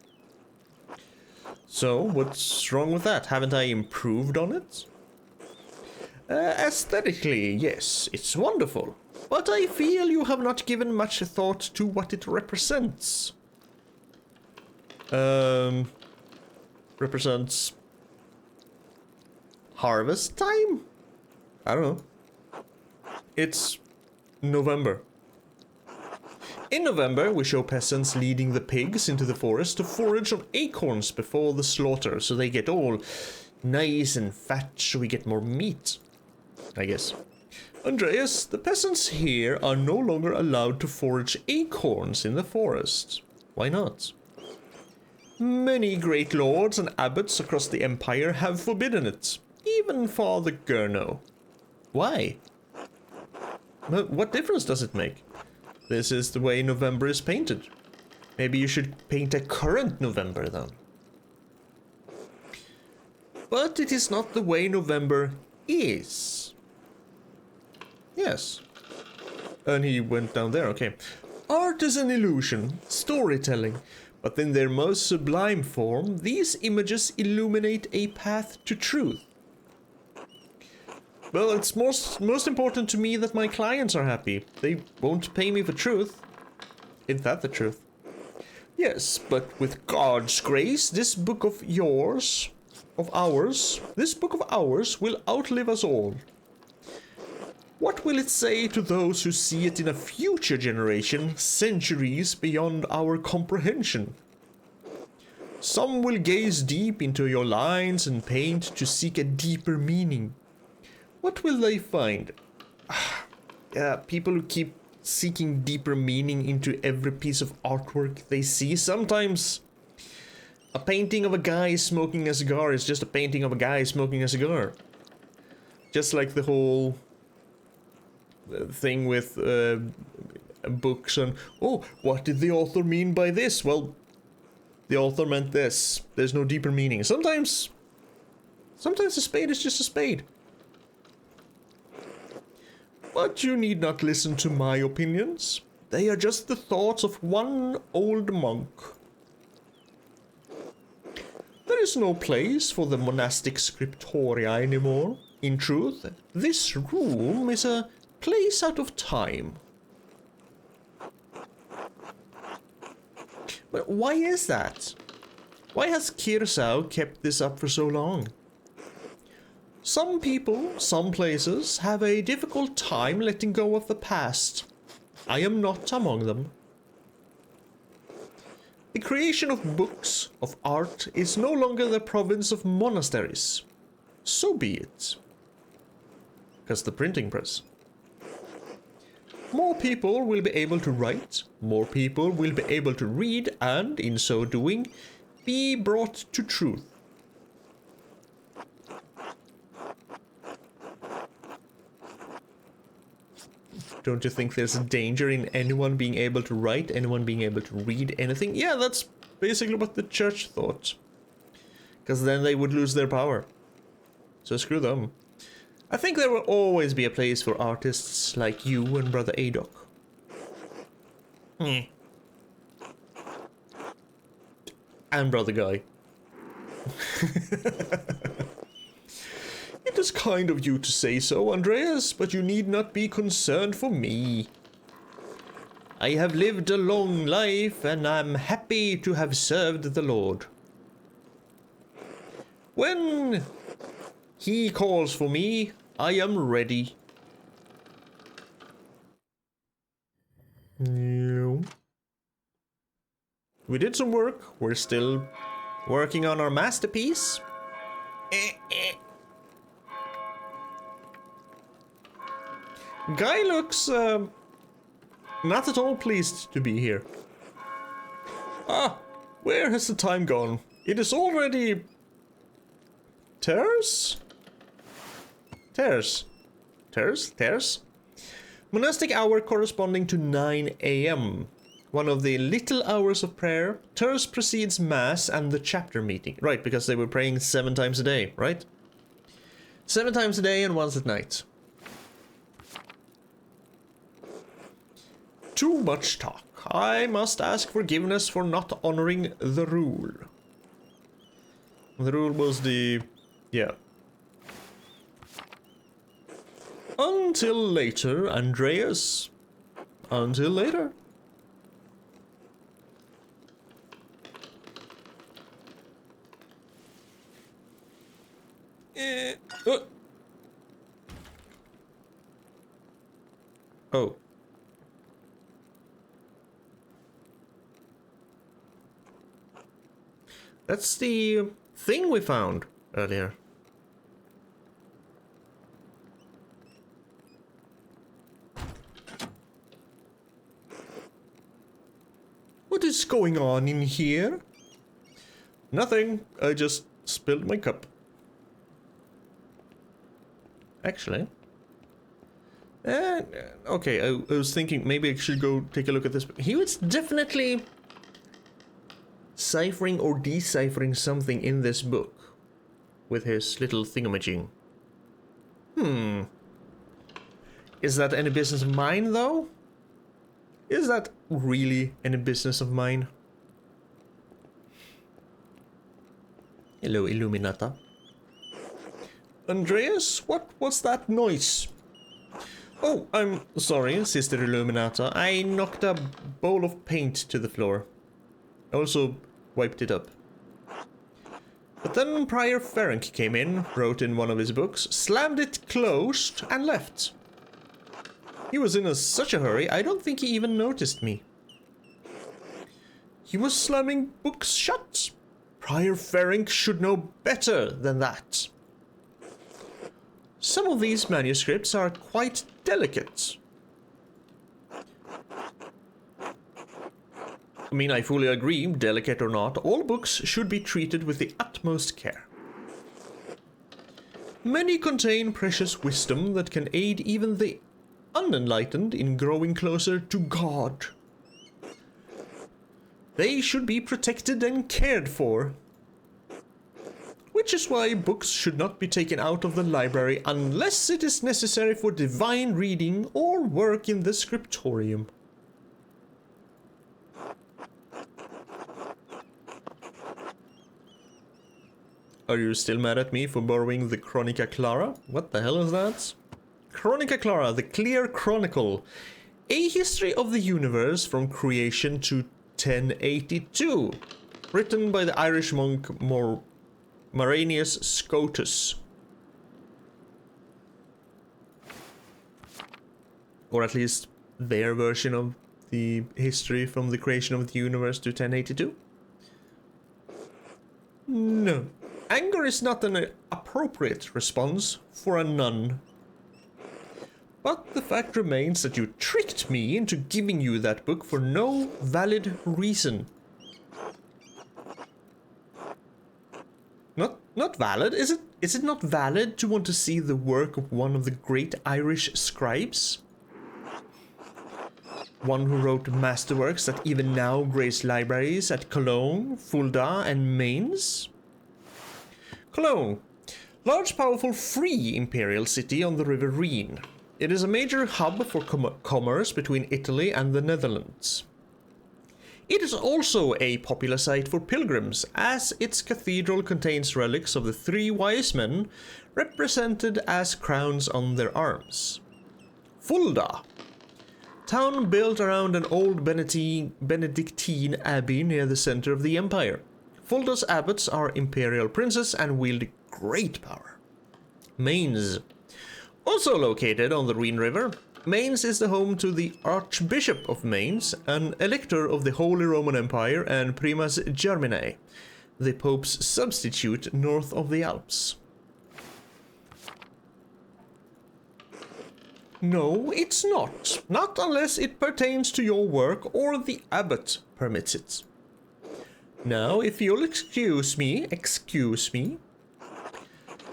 So, what's wrong with that? Haven't I improved on it? Aesthetically, yes, it's wonderful. But I feel you have not given much thought to what it represents. Represents... harvest time? I don't know. It's November. In November, we show peasants leading the pigs into the forest to forage on acorns before the slaughter, so they get all nice and fat, so we get more meat, I guess. Andreas, the peasants here are no longer allowed to forage acorns in the forest. Why not? Many great lords and abbots across the empire have forbidden it, even Father Gurno. Why? What difference does it make? This is the way November is painted. Maybe you should paint a current November then. But it is not the way November is. Yes. And he went down there, okay. Art is an illusion, storytelling. But in their most sublime form, these images illuminate a path to truth. Well, it's most important to me that my clients are happy. They won't pay me for truth. Isn't that the truth? Yes, but with God's grace, this book of ours will outlive us all. What will it say to those who see it in a future generation, centuries beyond our comprehension? Some will gaze deep into your lines and paint to seek a deeper meaning. What will they find? People who keep seeking deeper meaning into every piece of artwork they see. Sometimes a painting of a guy smoking a cigar is just a painting of a guy smoking a cigar. Just like the whole thing with books and, oh, what did the author mean by this? Well, the author meant this. There's no deeper meaning. Sometimes a spade is just a spade. But you need not listen to my opinions. They are just the thoughts of one old monk. There is no place for the monastic scriptoria anymore. In truth, this room is a place out of time. But why is that? Why has Kirsau kept this up for so long? Some people, some places, have a difficult time letting go of the past. I am not among them. The creation of books, of art, is no longer the province of monasteries. So be it. Because the printing press. More people will be able to write, more people will be able to read, and, in so doing, be brought to truth. Don't you think there's a danger in anyone being able to write, anyone being able to read anything? Yeah, that's basically what the church thought. Because then they would lose their power. So screw them. I think there will always be a place for artists like you and Brother Adok. And Brother Guy. It is kind of you to say so, Andreas, but you need not be concerned for me. I have lived a long life, and I'm happy to have served the Lord. When he calls for me, I am ready. No. We did some work. We're still working on our masterpiece. Guy looks not at all pleased to be here. Ah, where has the time gone? It is already... Terce? Monastic hour corresponding to 9 a.m. One of the little hours of prayer. Terce precedes Mass and the chapter meeting. Right, because they were praying 7 times a day, right? 7 times a day and once at night. Too much talk. I must ask forgiveness for not honoring the rule. The rule was the... yeah. Until later, Andreas. Until later. Oh. That's the thing we found earlier. What is going on in here? Nothing. I just spilled my cup. Actually. Okay, I was thinking maybe I should go take a look at this. He was definitely ciphering or deciphering something in this book with his little thingamajig. Is that any business of mine, though? Is that really any business of mine? Hello, Illuminata. Andreas, what was that noise? Oh, I'm sorry, Sister Illuminata. I knocked a bowl of paint to the floor. I also wiped it up. But then Prior Ferenc came in, wrote in one of his books, slammed it closed, and left. He was in such a hurry, I don't think he even noticed me. He was slamming books shut. Prior Ferenc should know better than that. Some of these manuscripts are quite delicate. I mean, I fully agree, delicate or not, all books should be treated with the utmost care. Many contain precious wisdom that can aid even the unenlightened in growing closer to God. They should be protected and cared for. Which is why books should not be taken out of the library unless it is necessary for divine reading or work in the scriptorium. Are you still mad at me for borrowing the Chronica Clara? What the hell is that? Chronica Clara, the Clear Chronicle. A history of the universe from creation to 1082. Written by the Irish monk Maranius Scotus. Or at least their version of the history from the creation of the universe to 1082. No. Anger is not an appropriate response for a nun. But the fact remains that you tricked me into giving you that book for no valid reason. Not valid? Is it not valid to want to see the work of one of the great Irish scribes? One who wrote masterworks that even now grace libraries at Cologne, Fulda, and Mainz? Cologne. Large, powerful, free imperial city on the River Rhine. It is a major hub for commerce between Italy and the Netherlands. It is also a popular site for pilgrims, as its cathedral contains relics of the three wise men, represented as crowns on their arms. Fulda. Town built around an old Benedictine abbey near the center of the empire. Fulda's abbots are imperial princes and wield great power. Mainz. Also located on the Rhine River, Mainz is the home to the Archbishop of Mainz, an elector of the Holy Roman Empire and Primas Germanae, the Pope's substitute north of the Alps. No, it's not. Not unless it pertains to your work or the abbot permits it. Now, if you'll excuse me.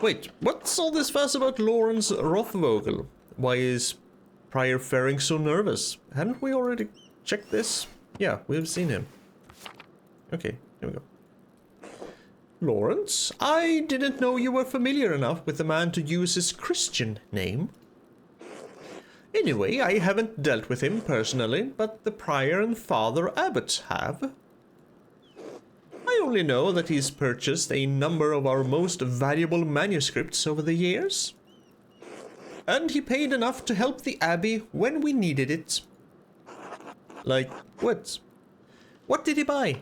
Wait, what's all this fuss about Lawrence Rothvogel? Why is Prior Ferenc so nervous? Hadn't we already checked this? Yeah, we've seen him. Okay, here we go. Lawrence, I didn't know you were familiar enough with the man to use his Christian name. Anyway, I haven't dealt with him personally, but the prior and father abbots have. I only know that he's purchased a number of our most valuable manuscripts over the years. And he paid enough to help the abbey when we needed it. Like, what? What did he buy?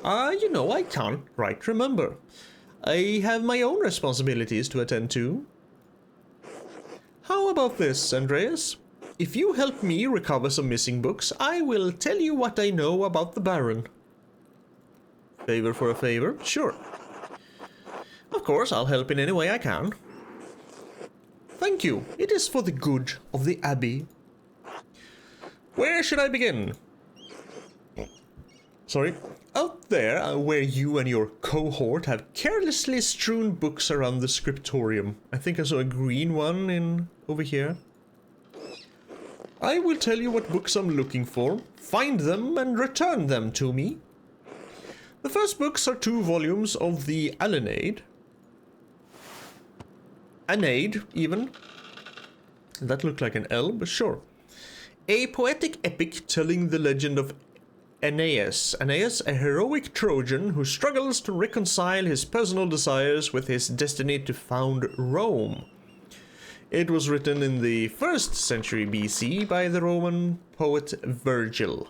I can't quite remember. I have my own responsibilities to attend to. How about this, Andreas? If you help me recover some missing books, I will tell you what I know about the Baron. Favor for a favor? Sure. Of course, I'll help in any way I can. Thank you. It is for the good of the Abbey. Where should I begin? Sorry. Out there, where you and your cohort have carelessly strewn books around the scriptorium. I think I saw a green one over here. I will tell you what books I'm looking for. Find them and return them to me. The first books are 2 volumes of the Aeneid. Aeneid, even. That looked like an L, but sure. A poetic epic telling the legend of Aeneas. Aeneas, a heroic Trojan who struggles to reconcile his personal desires with his destiny to found Rome. It was written in the 1st century BC by the Roman poet Virgil.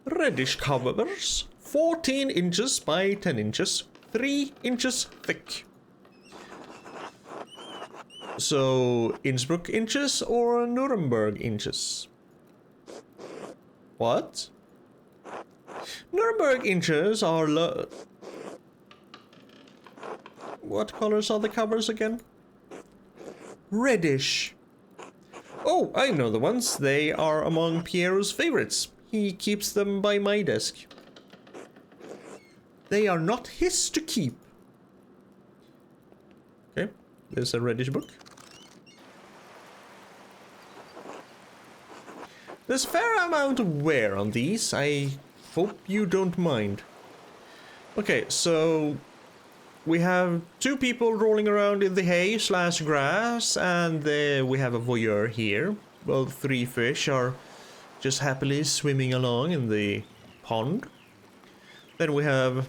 Reddish covers, 14 inches by 10 inches, 3 inches thick. So, Innsbruck inches or Nuremberg inches? What? Nuremberg inches are What colors are the covers again? Reddish. Oh, I know the ones. They are among Piero's favorites. He keeps them by my desk. They are not his to keep. Okay, there's a reddish book. There's a fair amount of wear on these. I hope you don't mind. Okay, so we have 2 people rolling around in the hay / grass, and we have a voyeur here. Well, 3 fish are just happily swimming along in the pond. Then we have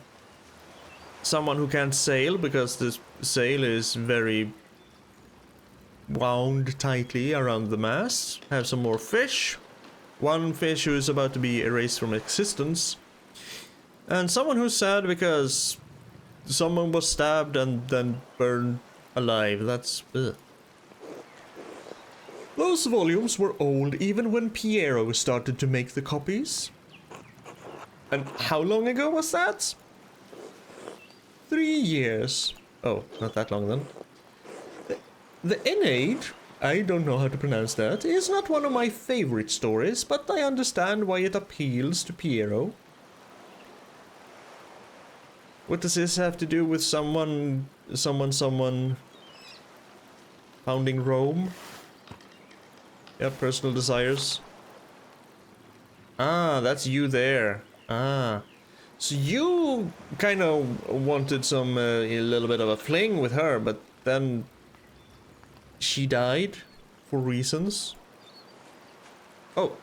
someone who can't sail because this sail is very wound tightly around the mast. Have some more fish. 1 fish who is about to be erased from existence. And someone who's sad because someone was stabbed and then burned alive. That's... ugh. Those volumes were old even when Piero started to make the copies. And how long ago was that? 3 years. Oh, not that long then. The Aeneid, I don't know how to pronounce that, is not one of my favorite stories, but I understand why it appeals to Piero. What does this have to do with someone founding Rome? Yeah, personal desires. Ah, that's you there. Ah. So you kind of wanted some, a little bit of a fling with her, but then she died for reasons. Oh,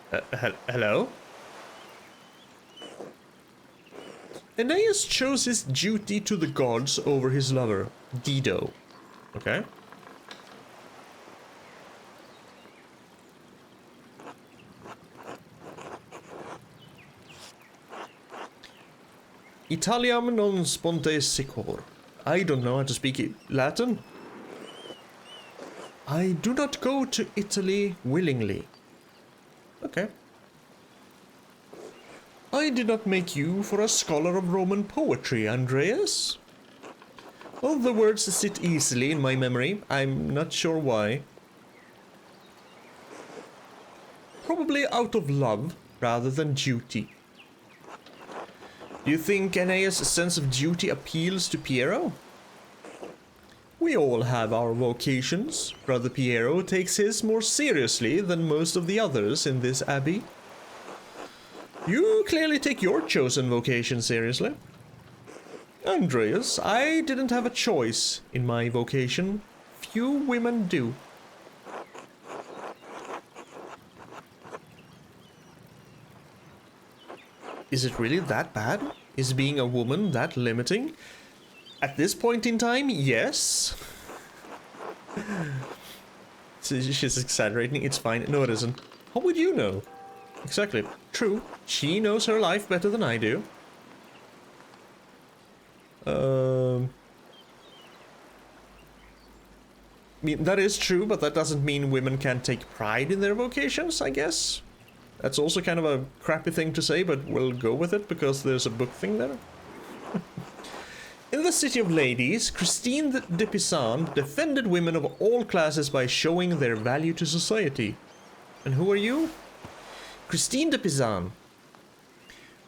hello? Aeneas chose his duty to the gods over his lover, Dido. Okay. Italiam non sponte sicor. I don't know how to speak Latin. I do not go to Italy willingly. Okay. I did not make you for a scholar of Roman poetry, Andreas. Well, the words sit easily in my memory. I'm not sure why. Probably out of love rather than duty. Do you think Aeneas' sense of duty appeals to Piero? We all have our vocations. Brother Piero takes his more seriously than most of the others in this abbey. You clearly take your chosen vocation seriously. Andreas, I didn't have a choice in my vocation. Few women do. Is it really that bad? Is being a woman that limiting? At this point in time, yes. She's exaggerating, it's fine. No, it isn't. How would you know? Exactly. True. She knows her life better than I do. I mean, that is true, but that doesn't mean women can't take pride in their vocations, I guess. That's also kind of a crappy thing to say, but we'll go with it because there's a book thing there. In the City of Ladies, Christine de Pizan defended women of all classes by showing their value to society. And who are you? Christine de Pizan.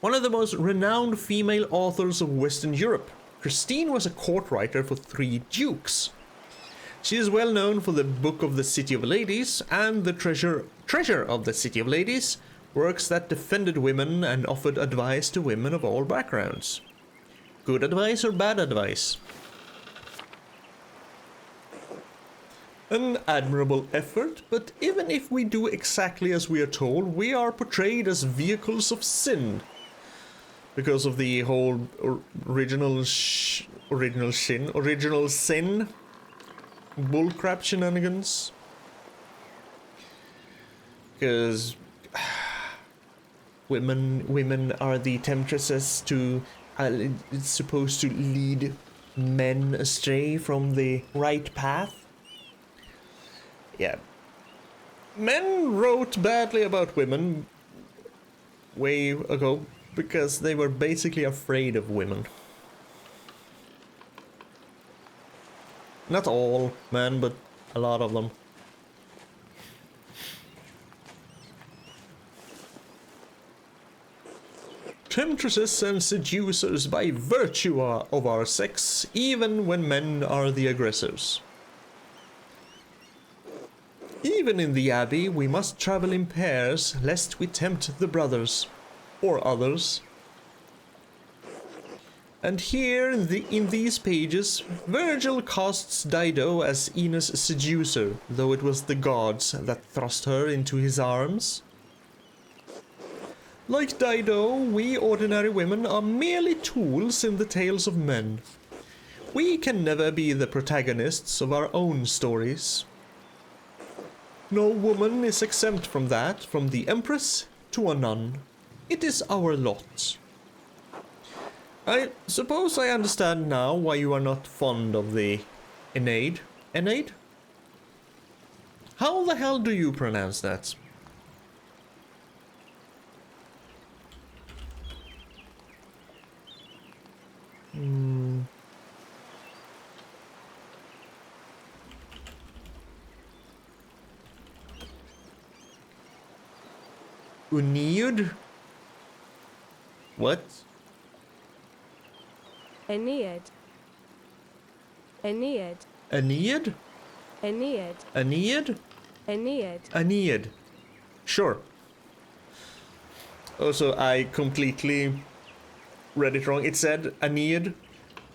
One of the most renowned female authors of Western Europe. Christine was a court writer for 3 dukes. She is well known for the Book of the City of Ladies and the Treasure of the City of Ladies, works that defended women and offered advice to women of all backgrounds. Good advice or bad advice? An admirable effort, but even if we do exactly as we are told, we are portrayed as vehicles of sin. Because of the whole original sin bullcrap shenanigans. Because women are the temptresses to it's supposed to lead men astray from the right path. Yeah. Men wrote badly about women way ago because they were basically afraid of women. Not all men, but a lot of them. Temptresses and seducers by virtue of our sex, even when men are the aggressors. Even in the abbey, we must travel in pairs, lest we tempt the brothers, or others. And here, in these pages, Virgil casts Dido as Enos' seducer, though it was the gods that thrust her into his arms. Like Dido, we ordinary women are merely tools in the tales of men. We can never be the protagonists of our own stories. No woman is exempt from that, from the empress to a nun. It is our lot. I suppose I understand now why you are not fond of the Aeneid. Aeneid? How the hell do you pronounce that? Aeneid? What? Aeneid. Aeneid. Aeneid? Aeneid. Aeneid? Aeneid. Aeneid. Sure. Also, I completely read it wrong. It said Aeneid,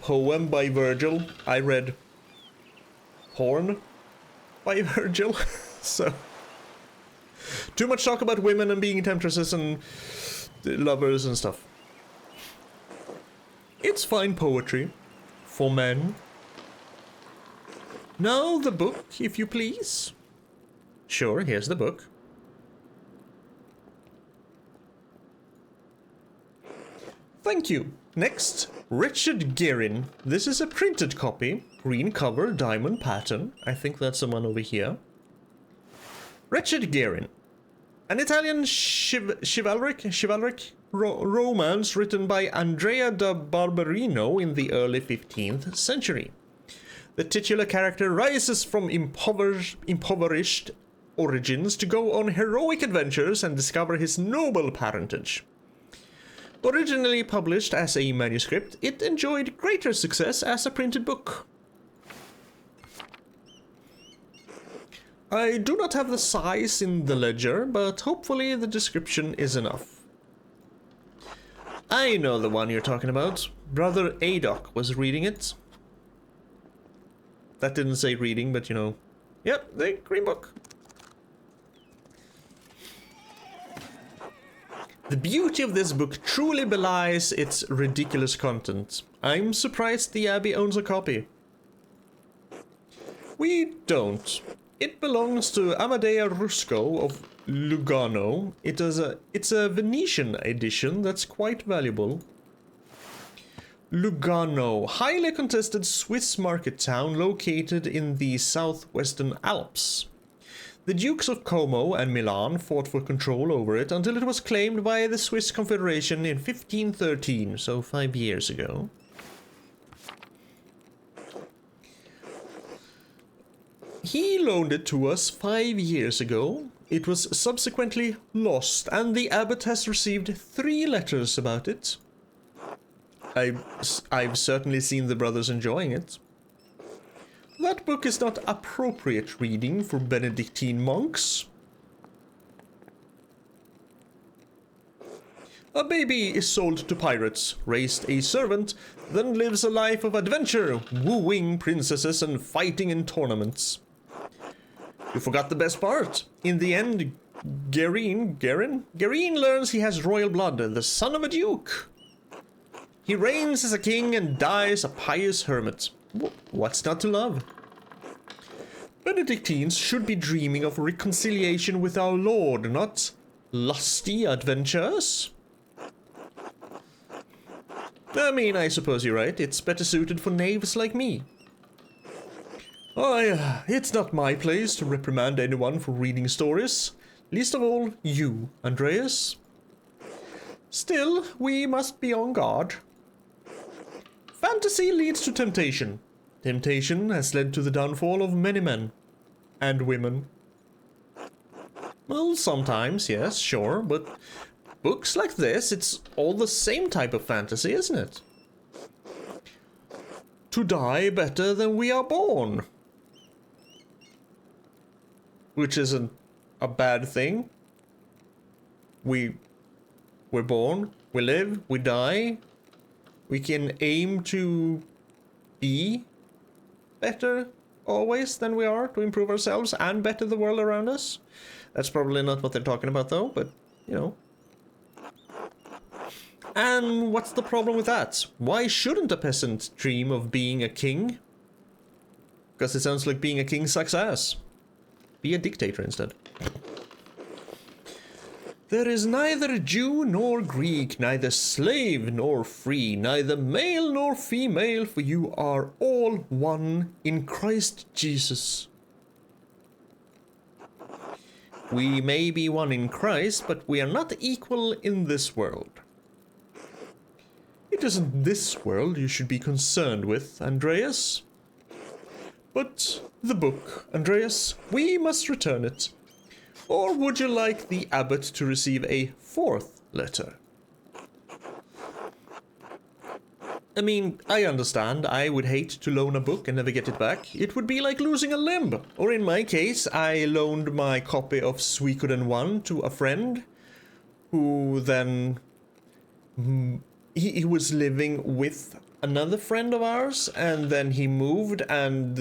poem by Virgil. I read porn by Virgil. So, too much talk about women and being temptresses and lovers and stuff. It's fine poetry for men. Now the book, if you please. Sure, here's the book. Thank you. Next, Richard Guerin. This is a printed copy. Green cover, diamond pattern. I think that's the one over here. Richard Guerin. An Italian chivalric romance written by Andrea da Barberino in the early 15th century. The titular character rises from impoverished origins to go on heroic adventures and discover his noble parentage. Originally published as a manuscript, it enjoyed greater success as a printed book. I do not have the size in the ledger, but hopefully the description is enough. I know the one you're talking about. Brother Adoc was reading it. That didn't say reading, but you know. Yep, the green book. The beauty of this book truly belies its ridiculous content. I'm surprised the Abbey owns a copy. We don't. It belongs to Amadea Rusco of Lugano. It's a Venetian edition that's quite valuable. Lugano, highly contested Swiss market town located in the southwestern Alps. The Dukes of Como and Milan fought for control over it until it was claimed by the Swiss Confederation in 1513, so 5 years ago. He loaned it to us 5 years ago. It was subsequently lost, and the abbot has received 3 letters about it. I've certainly seen the brothers enjoying it. That book is not appropriate reading for Benedictine monks. A baby is sold to pirates, raised a servant, then lives a life of adventure, wooing princesses and fighting in tournaments. You forgot the best part. In the end, Garin learns he has royal blood, the son of a duke. He reigns as a king and dies a pious hermit. What's not to love? Benedictines should be dreaming of reconciliation with our Lord, not lusty adventures. I mean, I suppose you're right. It's better suited for knaves like me. It's not my place to reprimand anyone for reading stories. Least of all, you, Andreas. Still, we must be on guard. Fantasy leads to temptation. Temptation has led to the downfall of many men. And women. Well, sometimes, yes, sure, but books like this, it's all the same type of fantasy, isn't it? To die better than we are born. Which isn't a bad thing. We're born, we live, we die. We can aim to be better always than we are, to improve ourselves and better the world around us. That's probably not what they're talking about though, but you know. And what's the problem with that? Why shouldn't a peasant dream of being a king? Because it sounds like being a king sucks ass. Be a dictator instead. There is neither Jew nor Greek, neither slave nor free, neither male nor female, for you are all one in Christ Jesus. We may be one in Christ, but we are not equal in this world. It isn't this world you should be concerned with, Andreas. But the book, Andreas, we must return it. Or would you like the abbot to receive a 4th letter? I mean, I understand. I would hate to loan a book and never get it back. It would be like losing a limb. Or in my case, I loaned my copy of Suikoden 1 to a friend who then... He was living with another friend of ours, and then he moved, and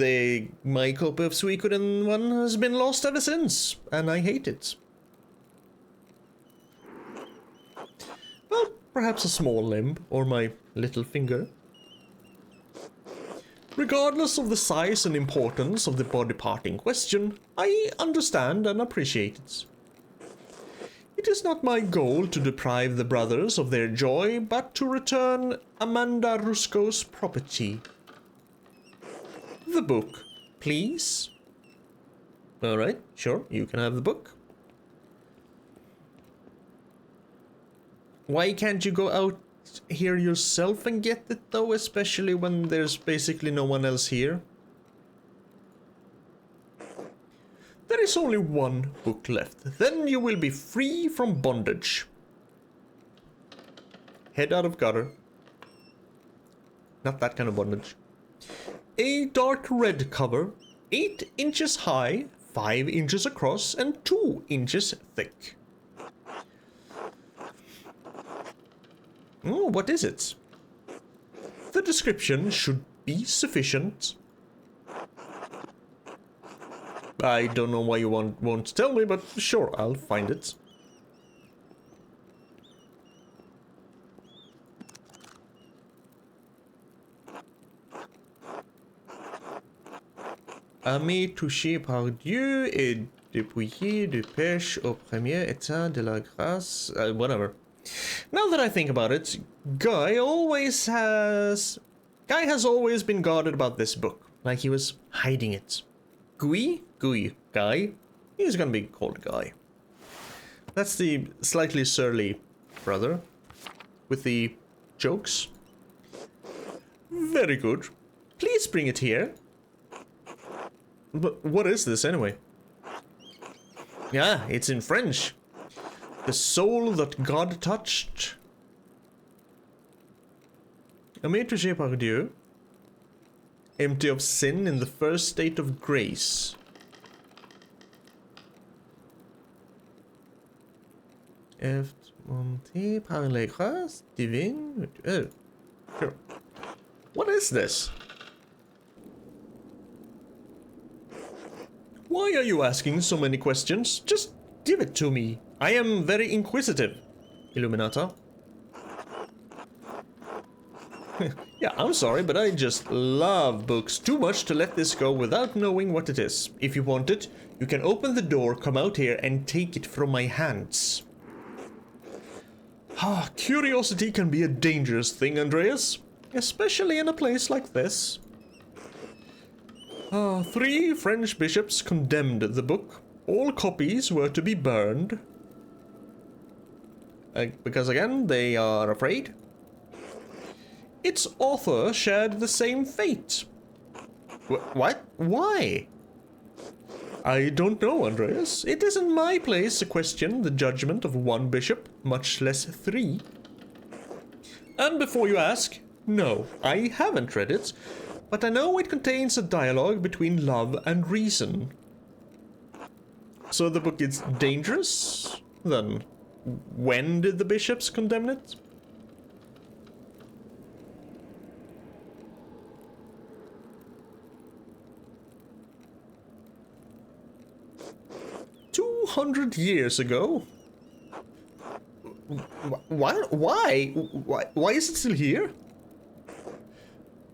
my copy of Suikoden 1 has been lost ever since, and I hate it. Well, perhaps a small limb, or my little finger. Regardless of the size and importance of the body part in question, I understand and appreciate it. It is not my goal to deprive the brothers of their joy, but to return Amanda Rusco's property. The book, please. Alright, sure, you can have the book. Why can't you go out here yourself and get it though, especially when there's basically no one else here? There is only one book left. Then you will be free from bondage. Head out of gutter. Not that kind of bondage. A dark red cover, 8 inches high, 5 inches across, and 2 inches thick. Oh, what is it? The description should be sufficient. I don't know why you won't tell me, but sure, I'll find it. Ami touché par Dieu et dépouillé de péché au premier état de la grâce. Whatever. Now that I think about it, Guy has always been guarded about this book, like he was hiding it. Guy? Guy. He's gonna be called Guy. That's the slightly surly brother with the jokes. Very good. Please bring it here. But what is this anyway? Yeah, it's in French. The soul that God touched. Aimé par Dieu. Empty of sin in the first state of grace. Monté par les grâces divines. Oh, sure. What is this? Why are you asking so many questions? Just give it to me. I am very inquisitive, Illuminata. Yeah, I'm sorry, but I just love books too much to let this go without knowing what it is. If you want it, you can open the door, come out here, and take it from my hands. Ah, curiosity can be a dangerous thing, Andreas. Especially in a place like this. 3 French bishops condemned the book. All copies were to be burned. Because again, they are afraid. Its author shared the same fate. What? Why? I don't know, Andreas. It isn't my place to question the judgment of one bishop, much less 3. And before you ask, no, I haven't read it, but I know it contains a dialogue between love and reason. So the book is dangerous? Then, when did the bishops condemn it? $200 ago? Why is it still here?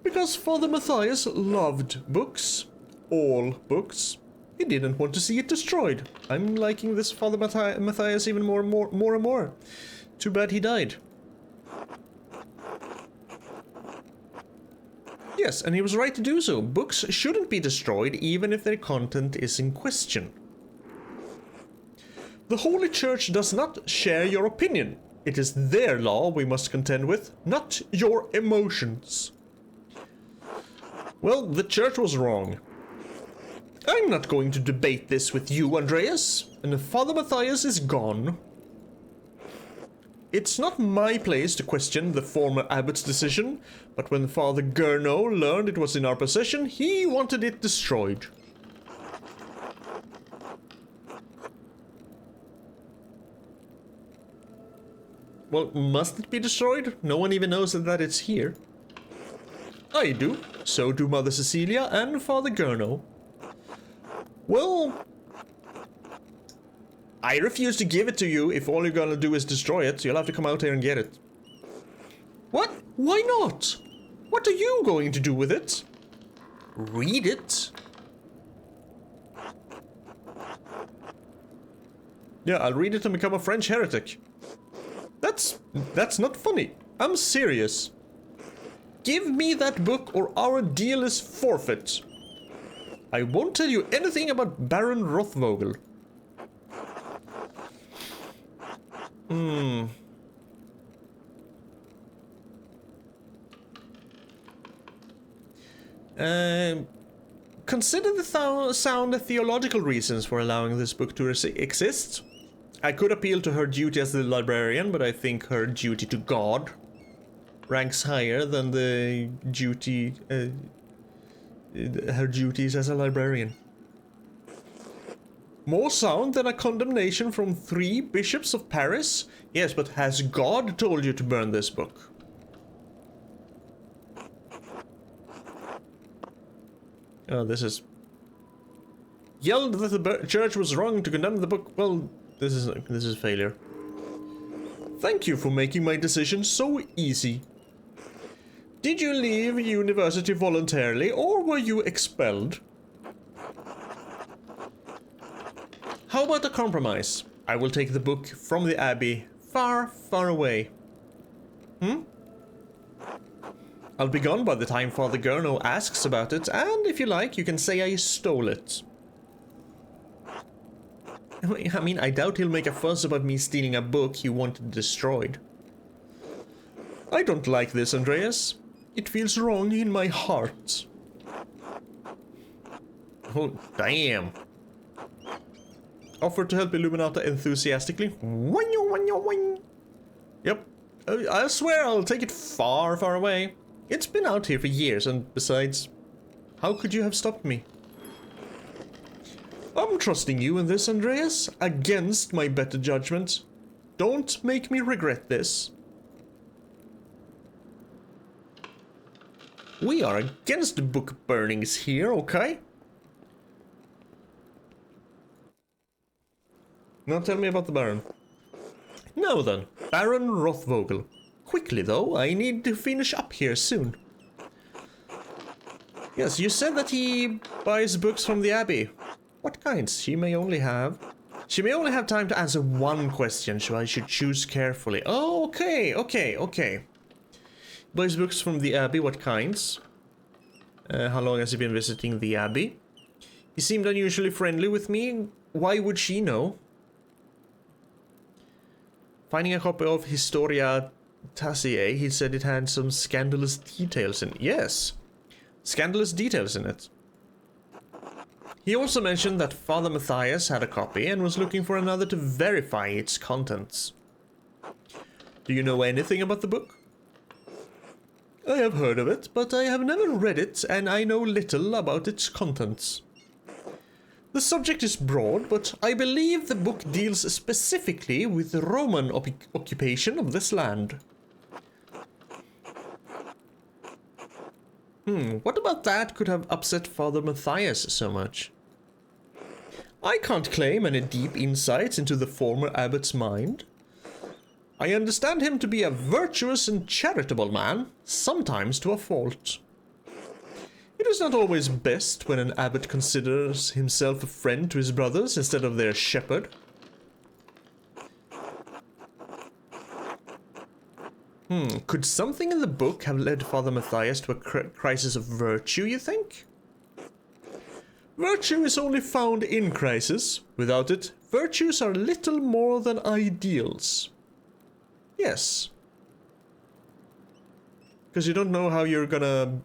Because Father Matthias loved books. All books. He didn't want to see it destroyed. I'm liking this Father Matthias even more and more. Too bad he died. Yes, and he was right to do so. Books shouldn't be destroyed even if their content is in question. The Holy Church does not share your opinion. It is their law we must contend with, not your emotions. Well, the Church was wrong. I'm not going to debate this with you, Andreas, and Father Matthias is gone. It's not my place to question the former abbot's decision, but when Father Gurno learned it was in our possession, he wanted it destroyed. Well, must it be destroyed? No one even knows that it's here. I do. So do Mother Cecilia and Father Gurno. Well, I refuse to give it to you if all you're gonna do is destroy it. You'll have to come out here and get it. What? Why not? What are you going to do with it? Read it? Yeah, I'll read it and become a French heretic. That's not funny. I'm serious. Give me that book or our deal is forfeit. I won't tell you anything about Baron Rothvogel. Consider the sound theological reasons for allowing this book to exist. I could appeal to her duty as the librarian, but I think her duty to God ranks higher than the duty, her duties as a librarian. More sound than a condemnation from 3 bishops of Paris? Yes, but has God told you to burn this book? Oh, this is... Yelled that the church was wrong to condemn the book. Well, this is failure. Thank you for making my decision so easy. Did you leave university voluntarily, or were you expelled? How about a compromise? I will take the book from the abbey, far, far away. I'll be gone by the time Father Gurno asks about it, and if you like, you can say I stole it. I mean, I doubt he'll make a fuss about me stealing a book he wanted destroyed. I don't like this, Andreas. It feels wrong in my heart. Oh, damn. Offered to help Illuminata enthusiastically. Yep. I swear I'll take it far, far away. It's been out here for years, and besides, how could you have stopped me? I'm trusting you in this, Andreas, against my better judgment. Don't make me regret this. We are against book burnings here, okay? Now tell me about the Baron. Now then, Baron Rothvogel. Quickly though, I need to finish up here soon. Yes, you said that he buys books from the Abbey. What kinds? She may only have time to answer one question, so I should choose carefully. Oh, okay. Buys books from the Abbey, what kinds? How long has he been visiting the Abbey? He seemed unusually friendly with me. Why would she know? Finding a copy of Historia Taciae, he said it had some scandalous details in it. Yes, scandalous details in it. He also mentioned that Father Matthias had a copy and was looking for another to verify its contents. Do you know anything about the book? I have heard of it, but I have never read it, and I know little about its contents. The subject is broad, but I believe the book deals specifically with the Roman occupation of this land. What about that could have upset Father Matthias so much? I can't claim any deep insights into the former abbot's mind. I understand him to be a virtuous and charitable man, sometimes to a fault. It is not always best when an abbot considers himself a friend to his brothers instead of their shepherd. Could something in the book have led Father Matthias to a crisis of virtue, you think? Virtue is only found in crisis. Without it, virtues are little more than ideals. Yes. Because you don't know how you're gonna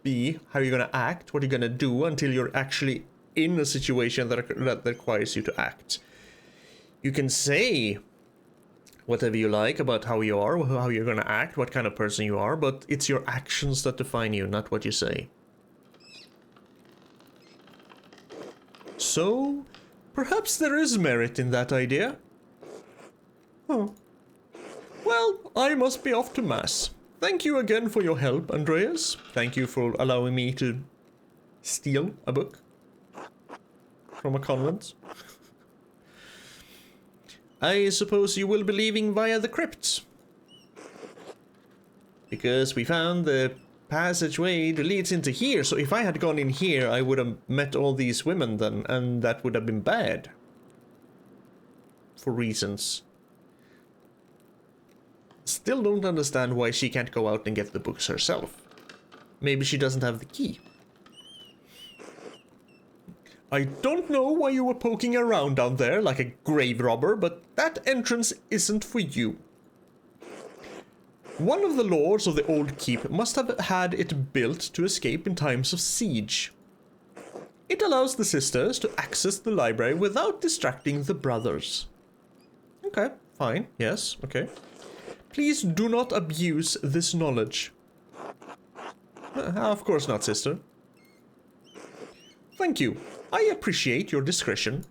be, how you're gonna act, what you're gonna do until you're actually in a situation that requires you to act. You can say whatever you like about how you are, how you're gonna act, what kind of person you are, but it's your actions that define you, not what you say. So, perhaps there is merit in that idea. Oh. Well, I must be off to Mass. Thank you again for your help, Andreas. Thank you for allowing me to steal a book from a convent. I suppose you will be leaving via the crypts. Because we found the passageway that leads into here, so if I had gone in here, I would have met all these women then, and that would have been bad. For reasons. Still don't understand why she can't go out and get the books herself. Maybe she doesn't have the key. I don't know why you were poking around down there like a grave robber, but that entrance isn't for you. One of the lords of the old keep must have had it built to escape in times of siege. It allows the sisters to access the library without distracting the brothers. Okay, fine, yes, okay. Please do not abuse this knowledge. Of course not, sister. Thank you. I appreciate your discretion.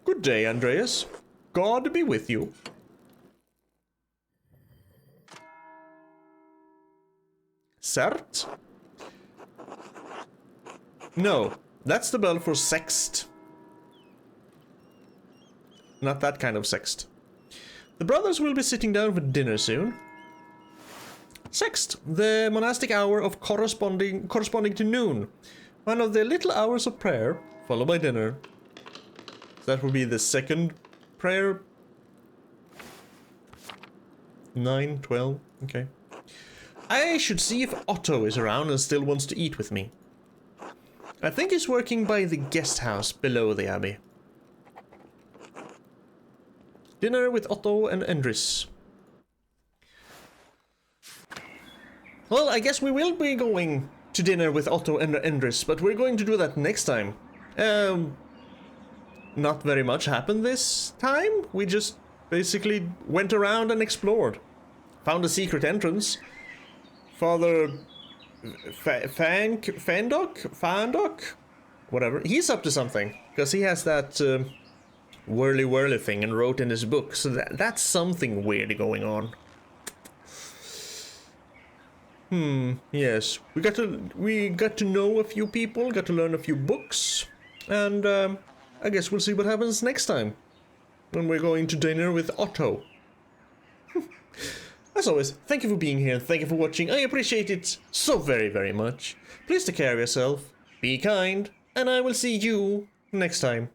Good day, Andreas. God be with you. Cert? No, that's the bell for sext. Not that kind of sext. The brothers will be sitting down for dinner soon. Sext, the monastic hour of corresponding to noon. One of the little hours of prayer, followed by dinner. That will be the second prayer. 9, 12, okay. I should see if Otto is around and still wants to eat with me. I think he's working by the guest house below the abbey. Dinner with Otto and Endris. Well, I guess we will be going to dinner with Otto and Endris, but we're going to do that next time. Not very much happened this time. We just basically went around and explored. Found a secret entrance. Father Fandok? Whatever. He's up to something, because he has that whirly thing and wrote in his book, so that's something weird going on. Yes. We got to know a few people, got to learn a few books, and I guess we'll see what happens next time when we're going to dinner with Otto. As always, thank you for being here, thank you for watching, I appreciate it so very much. Please take care of yourself, be kind, and I will see you next time.